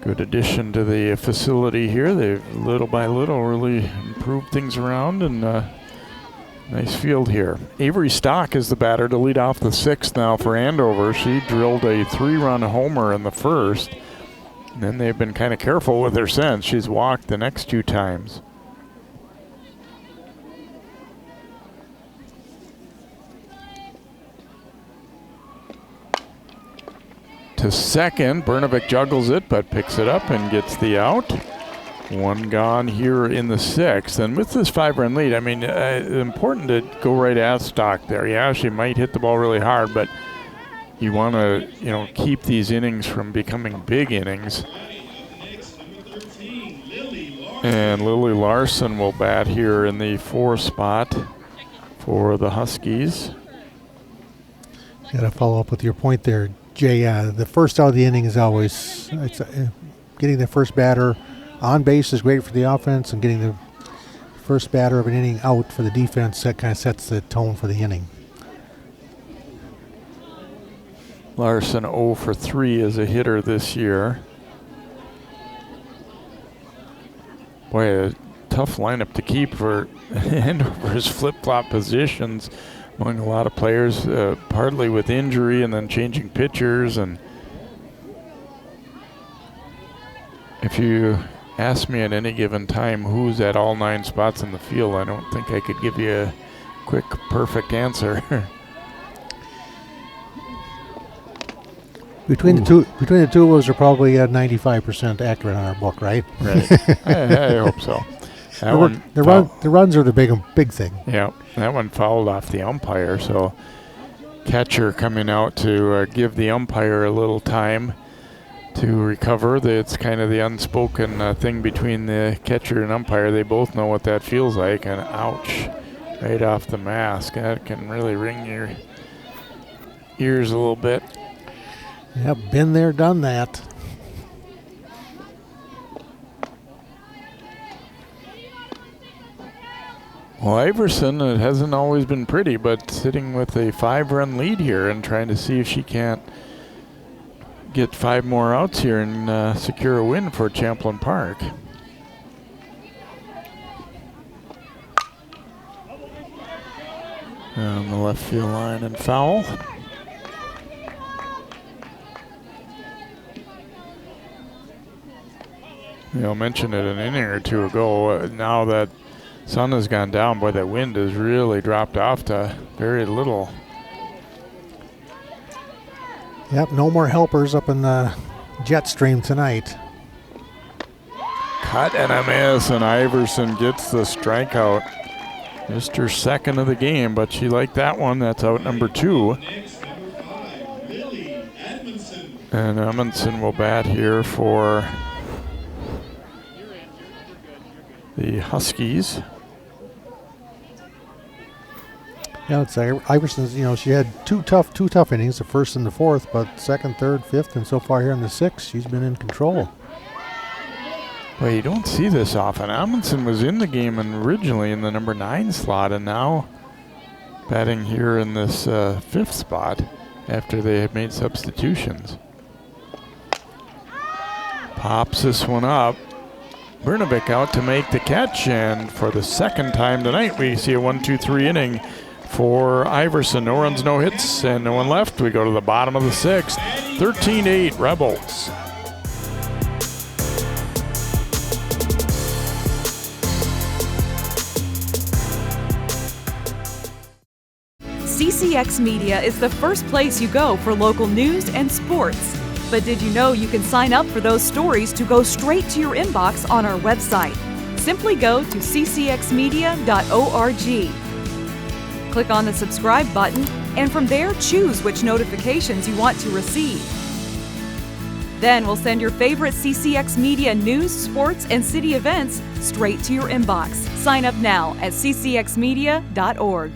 Speaker 1: good addition to the facility here. They've little by little really improved things around, and nice field here. Avery Stock is the batter to lead off the 6th now for Andover. She drilled a 3-run homer in the 1st, and then they've been kind of careful with her since. She's walked the next 2 times. to second. Brnovik juggles it, but picks it up and gets the out. One gone here in the sixth. And with this 5-run lead, I mean, important to go right at Stock there. Yeah, she might hit the ball really hard, but you want to, keep these innings from becoming big innings. And Lily Larson will bat here in the 4 spot for the Huskies.
Speaker 2: Got to follow up with your point there, Jay. The first out of the inning is always getting the first batter on base is great for the offense, and getting the first batter of an inning out for the defense, that kind of sets the tone for the inning.
Speaker 1: Larson 0 for 3 as a hitter this year. Boy, a tough lineup to keep for Andover's flip-flop positions among a lot of players, partly with injury and then changing pitchers. And if you ask me at any given time who's at all 9 spots in the field, I don't think I could give you a quick, perfect answer.
Speaker 2: Between the two of us are probably 95% accurate on our book, right?
Speaker 1: Right. I hope so.
Speaker 2: The runs are the big thing.
Speaker 1: Yeah, that one fouled off the umpire, so catcher coming out to give the umpire a little time to recover. It's kind of the unspoken thing between the catcher and umpire. They both know what that feels like, and ouch, right off the mask. That can really ring your ears a little bit.
Speaker 2: Yep, been there, done that.
Speaker 1: Well, Iverson, it hasn't always been pretty, but sitting with a 5-run lead here and trying to see if she can't get 5 more outs here and secure a win for Champlin Park. On the left field line and foul. I mentioned it an inning or two ago. Now that sun has gone down, boy, that wind has really dropped off to very little.
Speaker 2: Yep, no more helpers up in the jet stream tonight.
Speaker 1: Cut and a miss, and Iverson gets the strikeout. Just her second of the game, but she liked that one. That's out number 2. And Edmondson will bat here for the Huskies.
Speaker 2: Yeah, it's Iverson's. She had two tough innings, the first and the fourth, but second, third, fifth, and so far here in the sixth, she's been in control.
Speaker 1: Well, you don't see this often. Amundsen was in the game originally in the number 9 slot, and now batting here in this 5th spot after they had made substitutions. Pops this one up. Brnovik out to make the catch, and for the second time tonight, we see a 1-2-3 inning for Iverson. No runs, no hits, and no one left. We go to the bottom of the 6th. 13-8 Rebels.
Speaker 5: CCX Media is the first place you go for local news and sports. But did you know you can sign up for those stories to go straight to your inbox on our website? Simply go to ccxmedia.org. Click on the subscribe button, and from there choose which notifications you want to receive. Then we'll send your favorite CCX Media news, sports, and city events straight to your inbox. Sign up now at ccxmedia.org.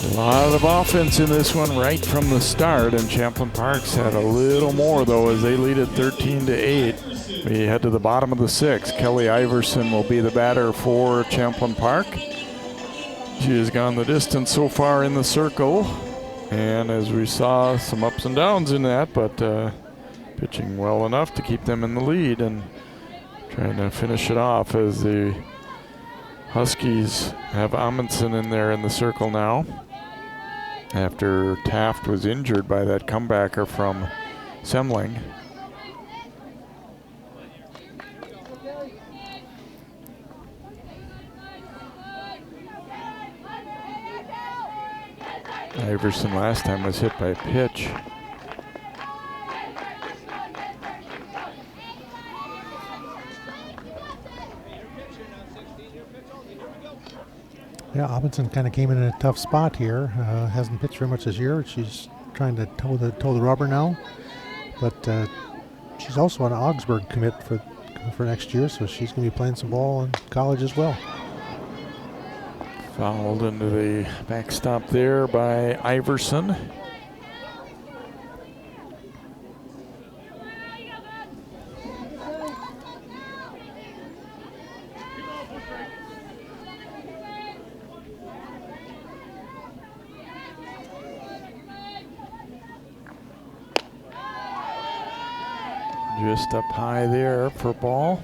Speaker 1: A lot of offense in this one right from the start, and Champlin Park's had a little more, though, as they lead it 13-8. We head to the bottom of the 6th. Kelly Iverson will be the batter for Champlin Park. She has gone the distance so far in the circle, and as we saw, some ups and downs in that, but pitching well enough to keep them in the lead and trying to finish it off as the Huskies have Amundsen in there in the circle now, after Taft was injured by that comebacker from Semling. Iverson last time was hit by a pitch.
Speaker 2: Yeah, Robinson kind of came in a tough spot here. Hasn't pitched very much this year. She's trying to toe the rubber now. But she's also an Augsburg commit for next year, so she's going to be playing some ball in college as well.
Speaker 1: Fouled into the backstop there by Iverson. Just up high there for ball.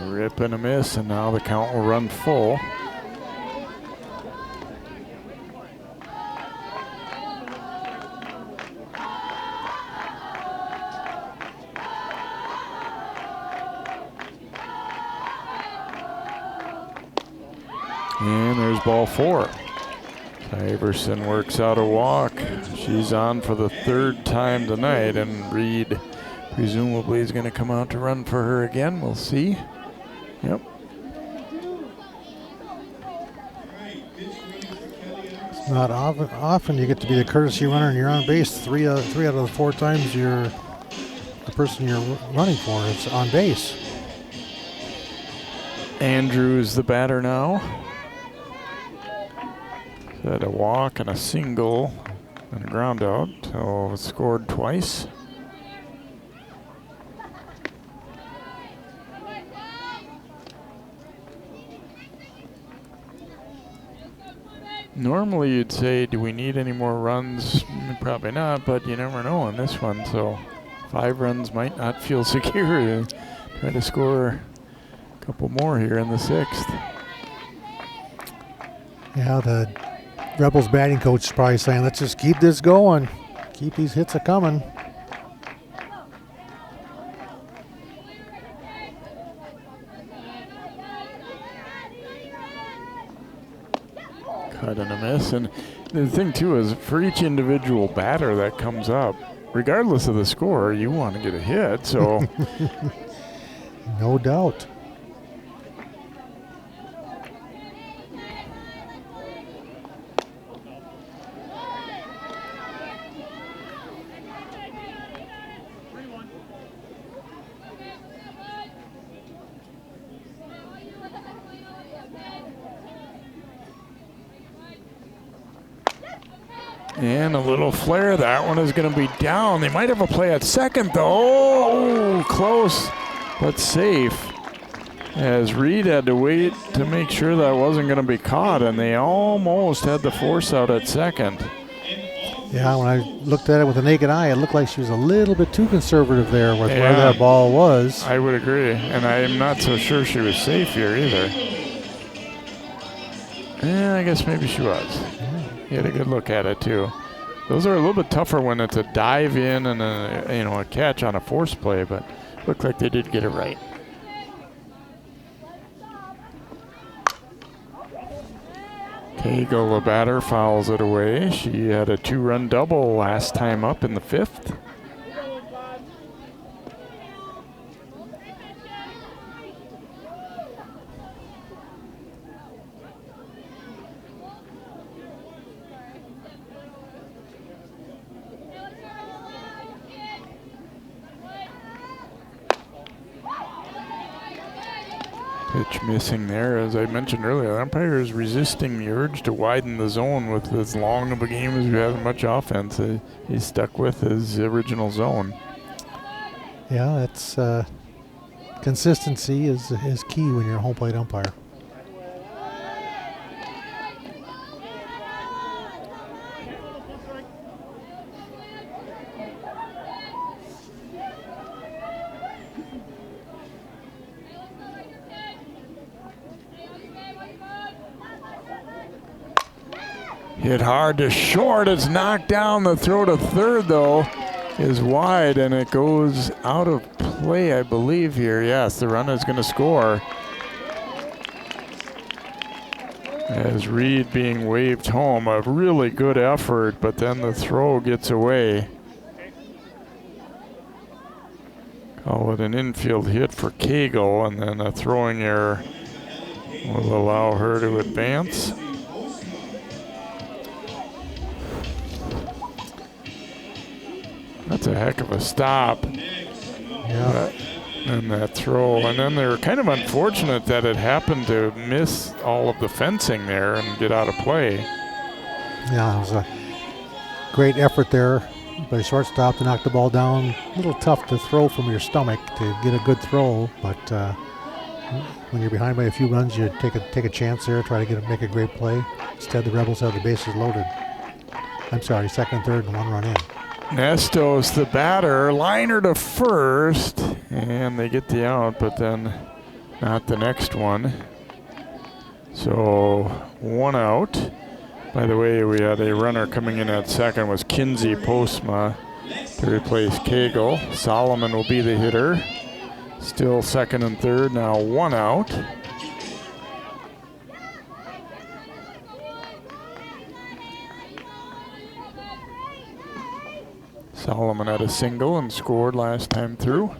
Speaker 1: Rip and a miss, and now the count will run full. And there's ball 4. Iverson works out a walk. She's on for the 3rd time tonight, and Reed presumably is going to come out to run for her again. We'll see. Yep.
Speaker 2: It's not often you get to be the courtesy runner and you're on base. Three out of the 4 times you're the person you're running for is on base.
Speaker 1: Andrews the batter now. Had a walk and a single and a ground out, so scored twice. Normally you'd say, do we need any more runs? Probably not, but you never know on this one, so 5 runs might not feel secure. Try to score a couple more here in the 6th.
Speaker 2: Yeah, the Rebels batting coach is probably saying, let's just keep this going. Keep these hits a-coming.
Speaker 1: Cut and a miss. And the thing, too, is for each individual batter that comes up, regardless of the score, you want to get a hit, so.
Speaker 2: No doubt.
Speaker 1: And a little flare. That one is going to be down. They might have a play at second, though. Oh, close, but safe. As Reed had to wait to make sure that wasn't going to be caught, and they almost had the force out at second.
Speaker 2: Yeah, when I looked at it with the naked eye, it looked like she was a little bit too conservative there with where that ball was.
Speaker 1: I would agree, and I'm not so sure she was safe here either. Yeah, I guess maybe she was. He had a good look at it too. Those are a little bit tougher when it's a dive in and a catch on a force play, but looked like they did get it right. Cagle, the batter, fouls it away. She had a 2-run double last time up in the 5th. Pitch missing there. As I mentioned earlier, the umpire is resisting the urge to widen the zone with as long of a game as we have much offense. He's stuck with his original zone.
Speaker 2: Yeah, it's consistency is key when you're a home plate umpire.
Speaker 1: Hit hard to short. It's knocked down. The throw to third, though, is wide, and it goes out of play, I believe, here. Yes, the runner is going to score. As Reed being waved home. A really good effort, but then the throw gets away. Call it an infield hit for Cagle, and then a throwing error will allow her to advance. That's a heck of a stop.
Speaker 2: Yeah.
Speaker 1: And that throw. And then they were kind of unfortunate that it happened to miss all of the fencing there and get out of play.
Speaker 2: Yeah, it was a great effort there by the shortstop to knock the ball down. A little tough to throw from your stomach to get a good throw, but when you're behind by a few runs, you take a chance there, try to make a great play. Instead, the Rebels have the bases loaded. I'm sorry, second and third and one run in.
Speaker 1: Nestos, the batter, liner to first, and they get the out, but then not the next one. So one out. By the way, we had a runner coming in at second, was Kinsey Postma to replace Cagle. Solomon will be the hitter. Still second and third, now one out. Solomon had a single and scored last time through.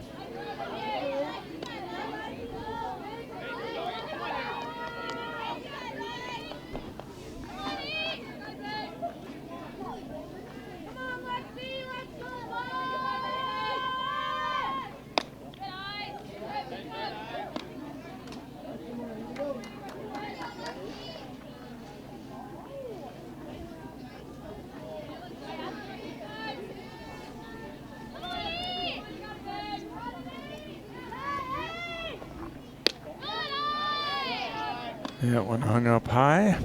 Speaker 1: That one hung up high.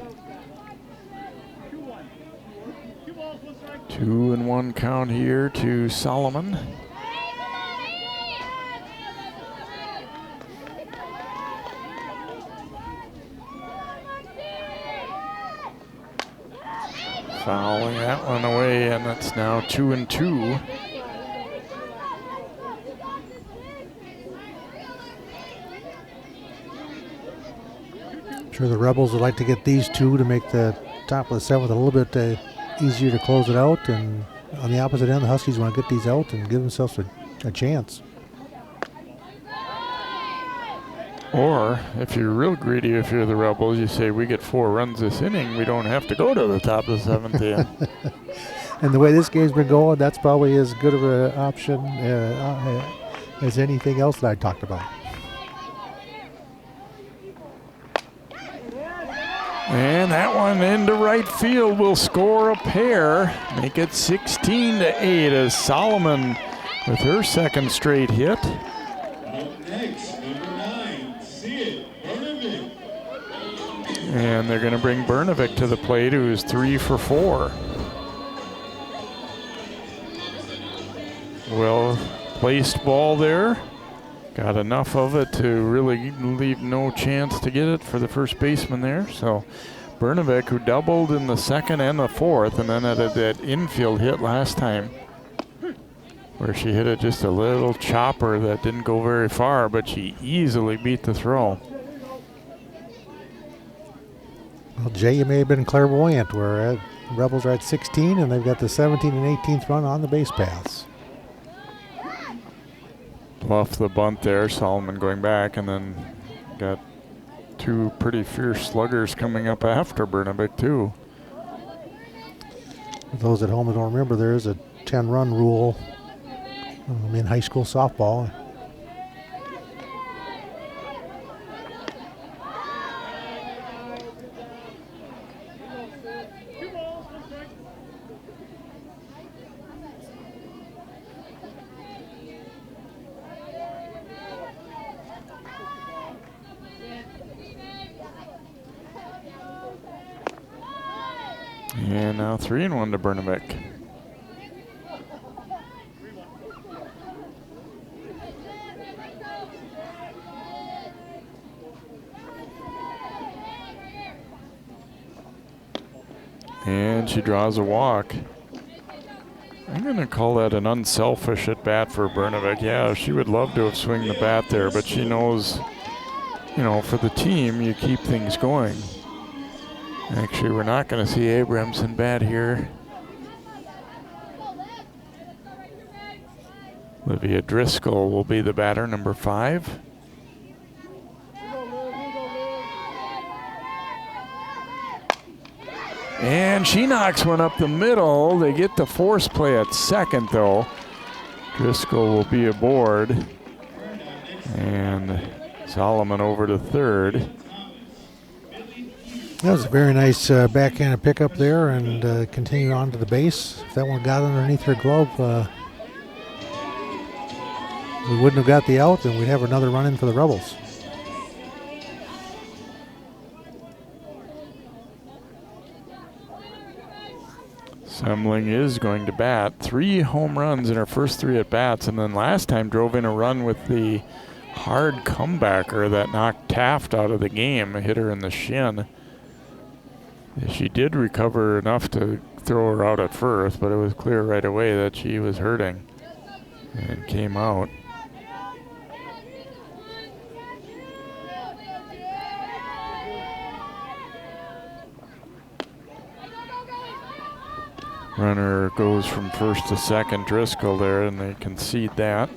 Speaker 1: 2-1 count here to Solomon. Fouling that one away, and it's now 2-2.
Speaker 2: Sure, the Rebels would like to get these two to make the top of the seventh a little bit easier to close it out. And on the opposite end, the Huskies want to get these out and give themselves a chance.
Speaker 1: Or, if you're real greedy, if you're the Rebels, you say, we get 4 runs this inning, we don't have to go to the top of the seventh inning.
Speaker 2: And the way this game's been going, that's probably as good of an option as anything else that I talked about.
Speaker 1: And that one into right field will score a pair, make it 16-8 as Solomon with her second straight hit.
Speaker 6: Up next, number 9, Sid Bernovic.
Speaker 1: And they're going to bring Bernovic to the plate, who is 3 for 4. Well placed ball there. Got enough of it to really leave no chance to get it for the first baseman there. So Bernovic, who doubled in the second and the fourth, and then had that infield hit last time where she hit it just a little chopper that didn't go very far, but she easily beat the throw.
Speaker 2: Well, Jay, you may have been clairvoyant where Rebels are at 16 and they've got the 17th and 18th run on the base paths.
Speaker 1: Bluff the bunt there, Solomon going back, and then got 2 pretty fierce sluggers coming up after Bernovic too.
Speaker 2: For those at home that don't remember, there is a 10-run rule in high school softball.
Speaker 1: And now 3-1 to Bernovic. And she draws a walk. I'm going to call that an unselfish at bat for Bernovic. Yeah, she would love to have swung the bat there, but she knows, you know, for the team, you keep things going. Actually, we're not going to see Abramson bat here. Olivia Driscoll will be the batter, number 5. And she knocks one up the middle. They get the force play at second, though. Driscoll will be aboard. And Solomon over to third.
Speaker 2: That was a very nice backhanded pickup there, and continue on to the base. If that one got underneath her glove, we wouldn't have got the out, and we'd have another run in for the Rebels.
Speaker 1: Semling is going to bat. 3 home runs in her first 3 at bats, and then last time drove in a run with the hard comebacker that knocked Taft out of the game, hit her in the shin. She did recover enough to throw her out at first, but it was clear right away that she was hurting and came out. Runner goes from first to second, Driscoll there, and they concede that.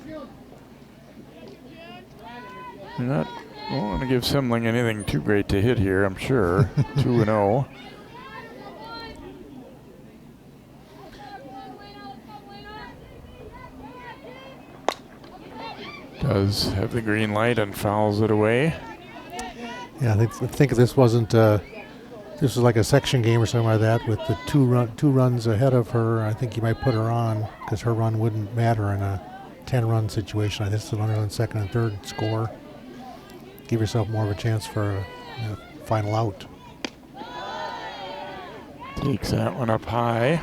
Speaker 1: They're not want to give Semling anything too great to hit here, I'm sure. 2-0. Does have the green light and fouls it away.
Speaker 2: Yeah, I think this wasn't. This was like a section game or something like that with the two runs ahead of her. I think you might put her on because her run wouldn't matter in a 10-run situation. This is a runner on second and third score. Give yourself more of a chance for a final out.
Speaker 1: Takes that one up high.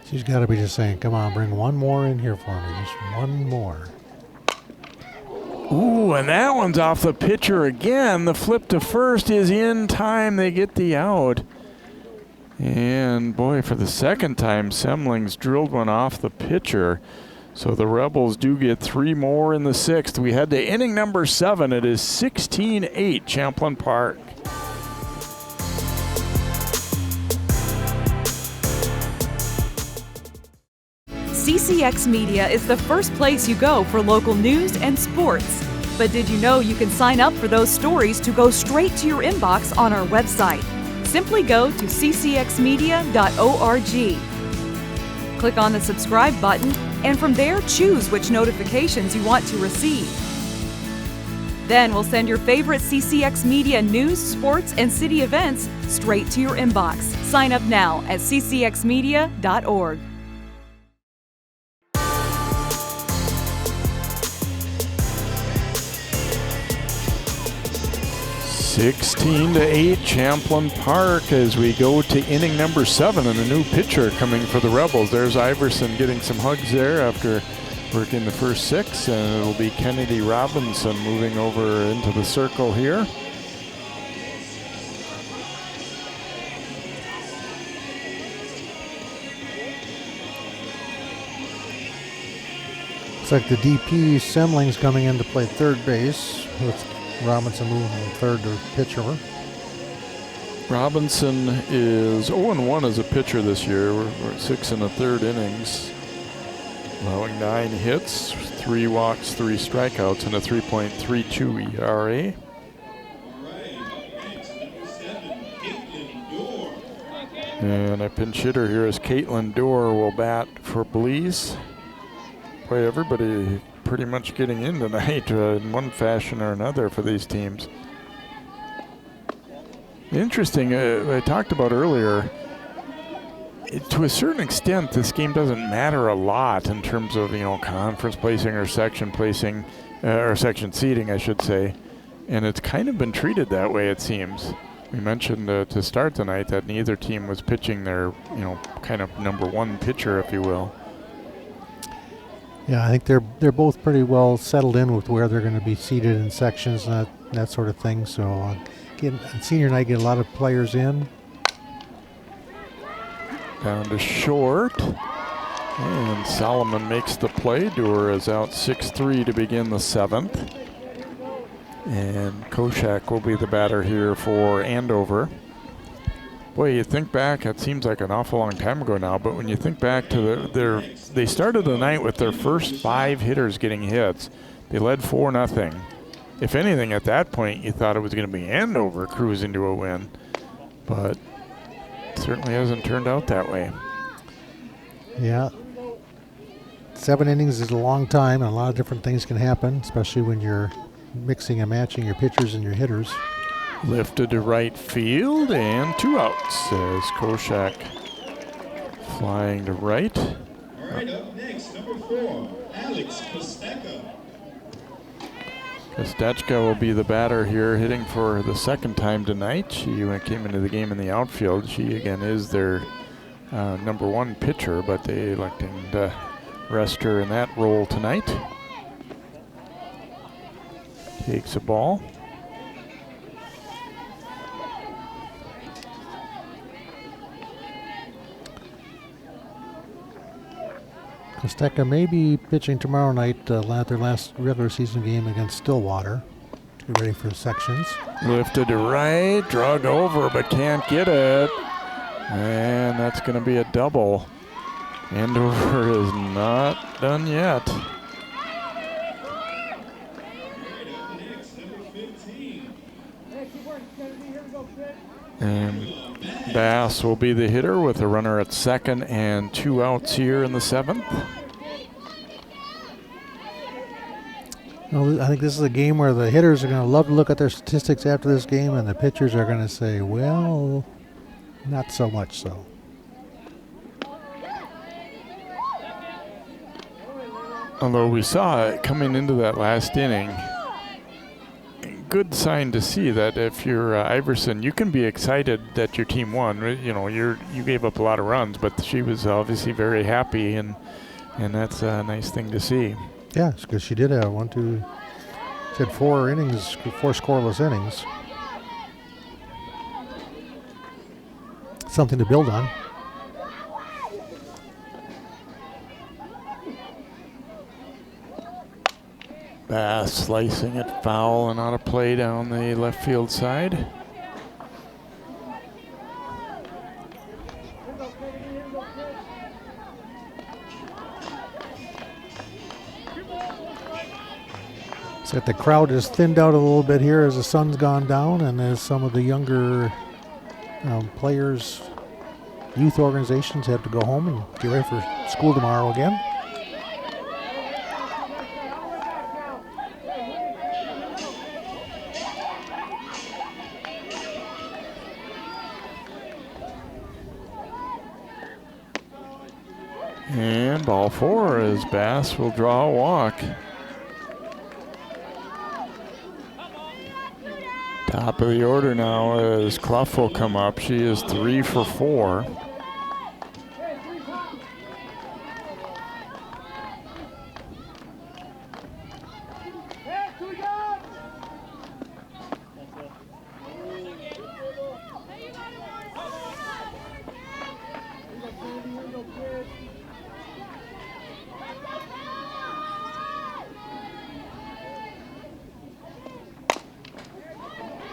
Speaker 2: She's got to be just saying, come on, bring one more in here for me. Just one more.
Speaker 1: Ooh, and that one's off the pitcher again. The flip to first is in time. They get the out. And, boy, for the second time, Semling's drilled one off the pitcher. So the Rebels do get 3 more in the 6th. We head to inning number 7. It is 16-8 Champlin Park.
Speaker 5: CCX Media is the first place you go for local news and sports. But did you know you can sign up for those stories to go straight to your inbox on our website? Simply go to ccxmedia.org. Click on the subscribe button, and from there choose which notifications you want to receive. Then we'll send your favorite CCX Media news, sports, and city events straight to your inbox. Sign up now at ccxmedia.org.
Speaker 1: 16-8 Champlin Park as we go to inning number 7 and a new pitcher coming for the Rebels. There's Iverson getting some hugs there after working the first 6, and it'll be Kennedy Robinson moving over into the circle here.
Speaker 2: Looks like the DP Semling's coming in to play third base with Robinson moving from third to pitcher.
Speaker 1: Robinson is 0-1 as a pitcher this year. We're at 6 1/3 innings, allowing 9 hits, 3 walks, 3 strikeouts, and a 3.32 ERA. And a pinch hitter here is Caitlin Dorr will bat for Blease. Boy, everybody pretty much getting in tonight in one fashion or another for these teams. Interesting, I talked about earlier, to a certain extent, this game doesn't matter a lot in terms of, conference placing or section placing, or section seating, I should say. And it's kind of been treated that way, it seems. We mentioned to start tonight that neither team was pitching their, kind of number 1 pitcher, if you will.
Speaker 2: Yeah, I think they're both pretty well settled in with where they're going to be seated in sections and that sort of thing. So on senior night, get a lot of players in.
Speaker 1: Down to short. And Solomon makes the play. Dewar is out 6-3 to begin the 7th. And Koshak will be the batter here for Andover. Boy, you think back, it seems like an awful long time ago now, but when you think back to they started the night with their first 5 hitters getting hits. They led 4-0. If anything, at that point, you thought it was going to be Andover cruising to a win, but it certainly hasn't turned out that way.
Speaker 2: Yeah. 7 innings is a long time, and a lot of different things can happen, especially when you're mixing and matching your pitchers and your hitters.
Speaker 1: Lifted to right field, and 2 outs as Koshak flying to right.
Speaker 6: All right, up next, number 4, Alex Kostecka.
Speaker 1: Kostechka will be the batter here, hitting for the 2nd time tonight. She came into the game in the outfield. She, again, is their number 1 pitcher, but they electing to rest her in that role tonight. Takes a ball.
Speaker 2: Kostecka may be pitching tomorrow night, their last regular season game against Stillwater. To be ready for sections.
Speaker 1: Lifted to right, drug over, but can't get it. And that's going to be a double. Andover is not done yet. And Bass will be the hitter with a runner at 2nd and 2 outs here in the 7th.
Speaker 2: Well, I think this is a game where the hitters are going to love to look at their statistics after this game, and the pitchers are going to say, well, not so much so.
Speaker 1: Although we saw it coming into that last inning, good sign to see that if you're Iverson, you can be excited that your team won. You know, you gave up a lot of runs, but she was obviously very happy, and that's a nice thing to see.
Speaker 2: Yeah, because she did have 4 innings, 4 scoreless innings. Something to build on.
Speaker 1: Bass slicing it foul and out of play down the left field side.
Speaker 2: So the crowd is thinned out a little bit here as the sun's gone down, and as some of the younger players, youth organizations have to go home and get ready for school tomorrow again.
Speaker 1: And ball 4 as Bass will draw a walk. Top of the order now as Clough will come up. She is 3 for 4.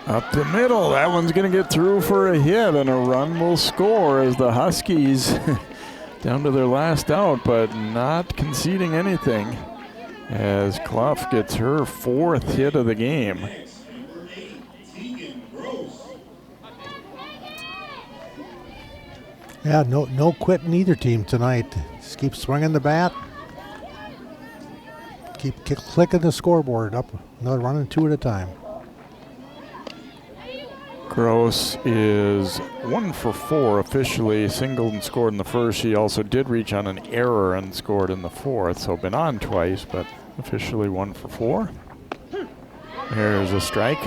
Speaker 1: Up the middle, that one's going to get through for a hit, and a run will score as the Huskies down to their last out, but not conceding anything as Clough gets her 4th hit of the game.
Speaker 2: Yeah, no quitting either team tonight. Just keep swinging the bat. Keep clicking the scoreboard up. Another running 2 at a time.
Speaker 1: Gross is 1 for 4 officially, singled and scored in the first. She also did reach on an error and scored in the 4th, so been on twice, but officially 1 for 4. There's a strike.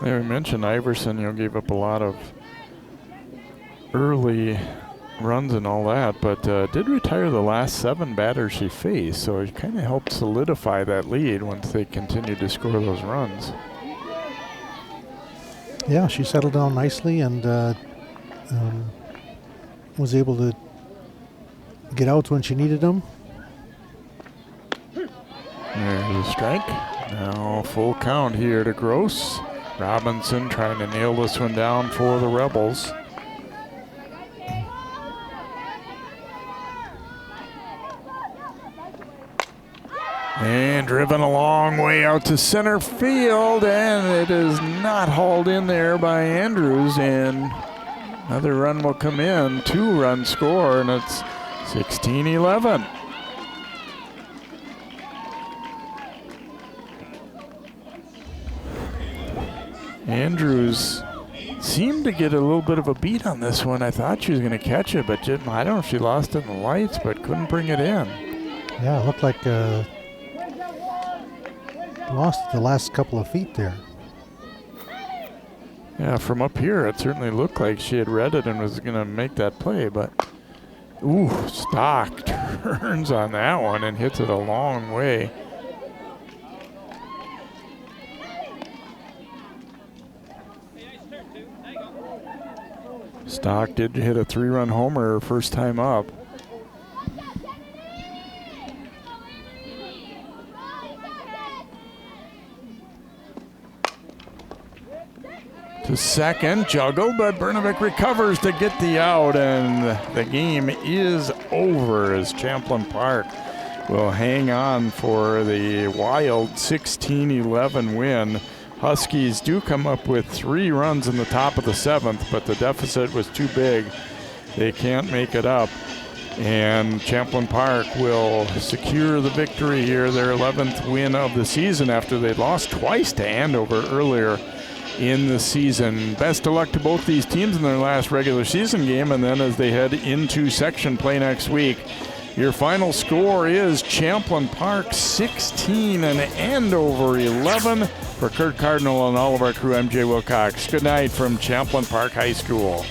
Speaker 1: Yeah, we mentioned Iverson, gave up a lot of early runs and all that, but did retire the last 7 batters she faced, so it kind of helped solidify that lead once they continued to score those runs.
Speaker 2: Yeah, she settled down nicely and was able to get outs when she needed them.
Speaker 1: There's a strike. Now full count here to Gross. Robinson trying to nail this one down for the Rebels. And driven a long way out to center field, and it is not hauled in there by Andrews, and another run will come in. 2-run score, and it's 16-11. Andrews seemed to get a little bit of a beat on this one. I thought she was going to catch it, but I don't know if she lost it in the lights, but couldn't bring it in.
Speaker 2: Yeah, it looked like lost the last couple of feet there.
Speaker 1: Yeah, from up here, it certainly looked like she had read it and was going to make that play, but ooh, Stock turns on that one and hits it a long way. Stock did hit a 3-run homer first time up. To second, juggled, but Brnovik recovers to get the out, and the game is over as Champlin Park will hang on for the wild 16-11 win. Huskies do come up with 3 runs in the top of the 7th, but the deficit was too big. They can't make it up, and Champlin Park will secure the victory here, their 11th win of the season after they lost twice to Andover earlier in the season. Best of luck to both these teams in their last regular season game, and then as they head into section play next week. Your final score is Champlin Park 16 and Andover 11. For Kurt Cardinal and all of our crew, I'm Jay Wilcox. Good night from Champlin Park High School.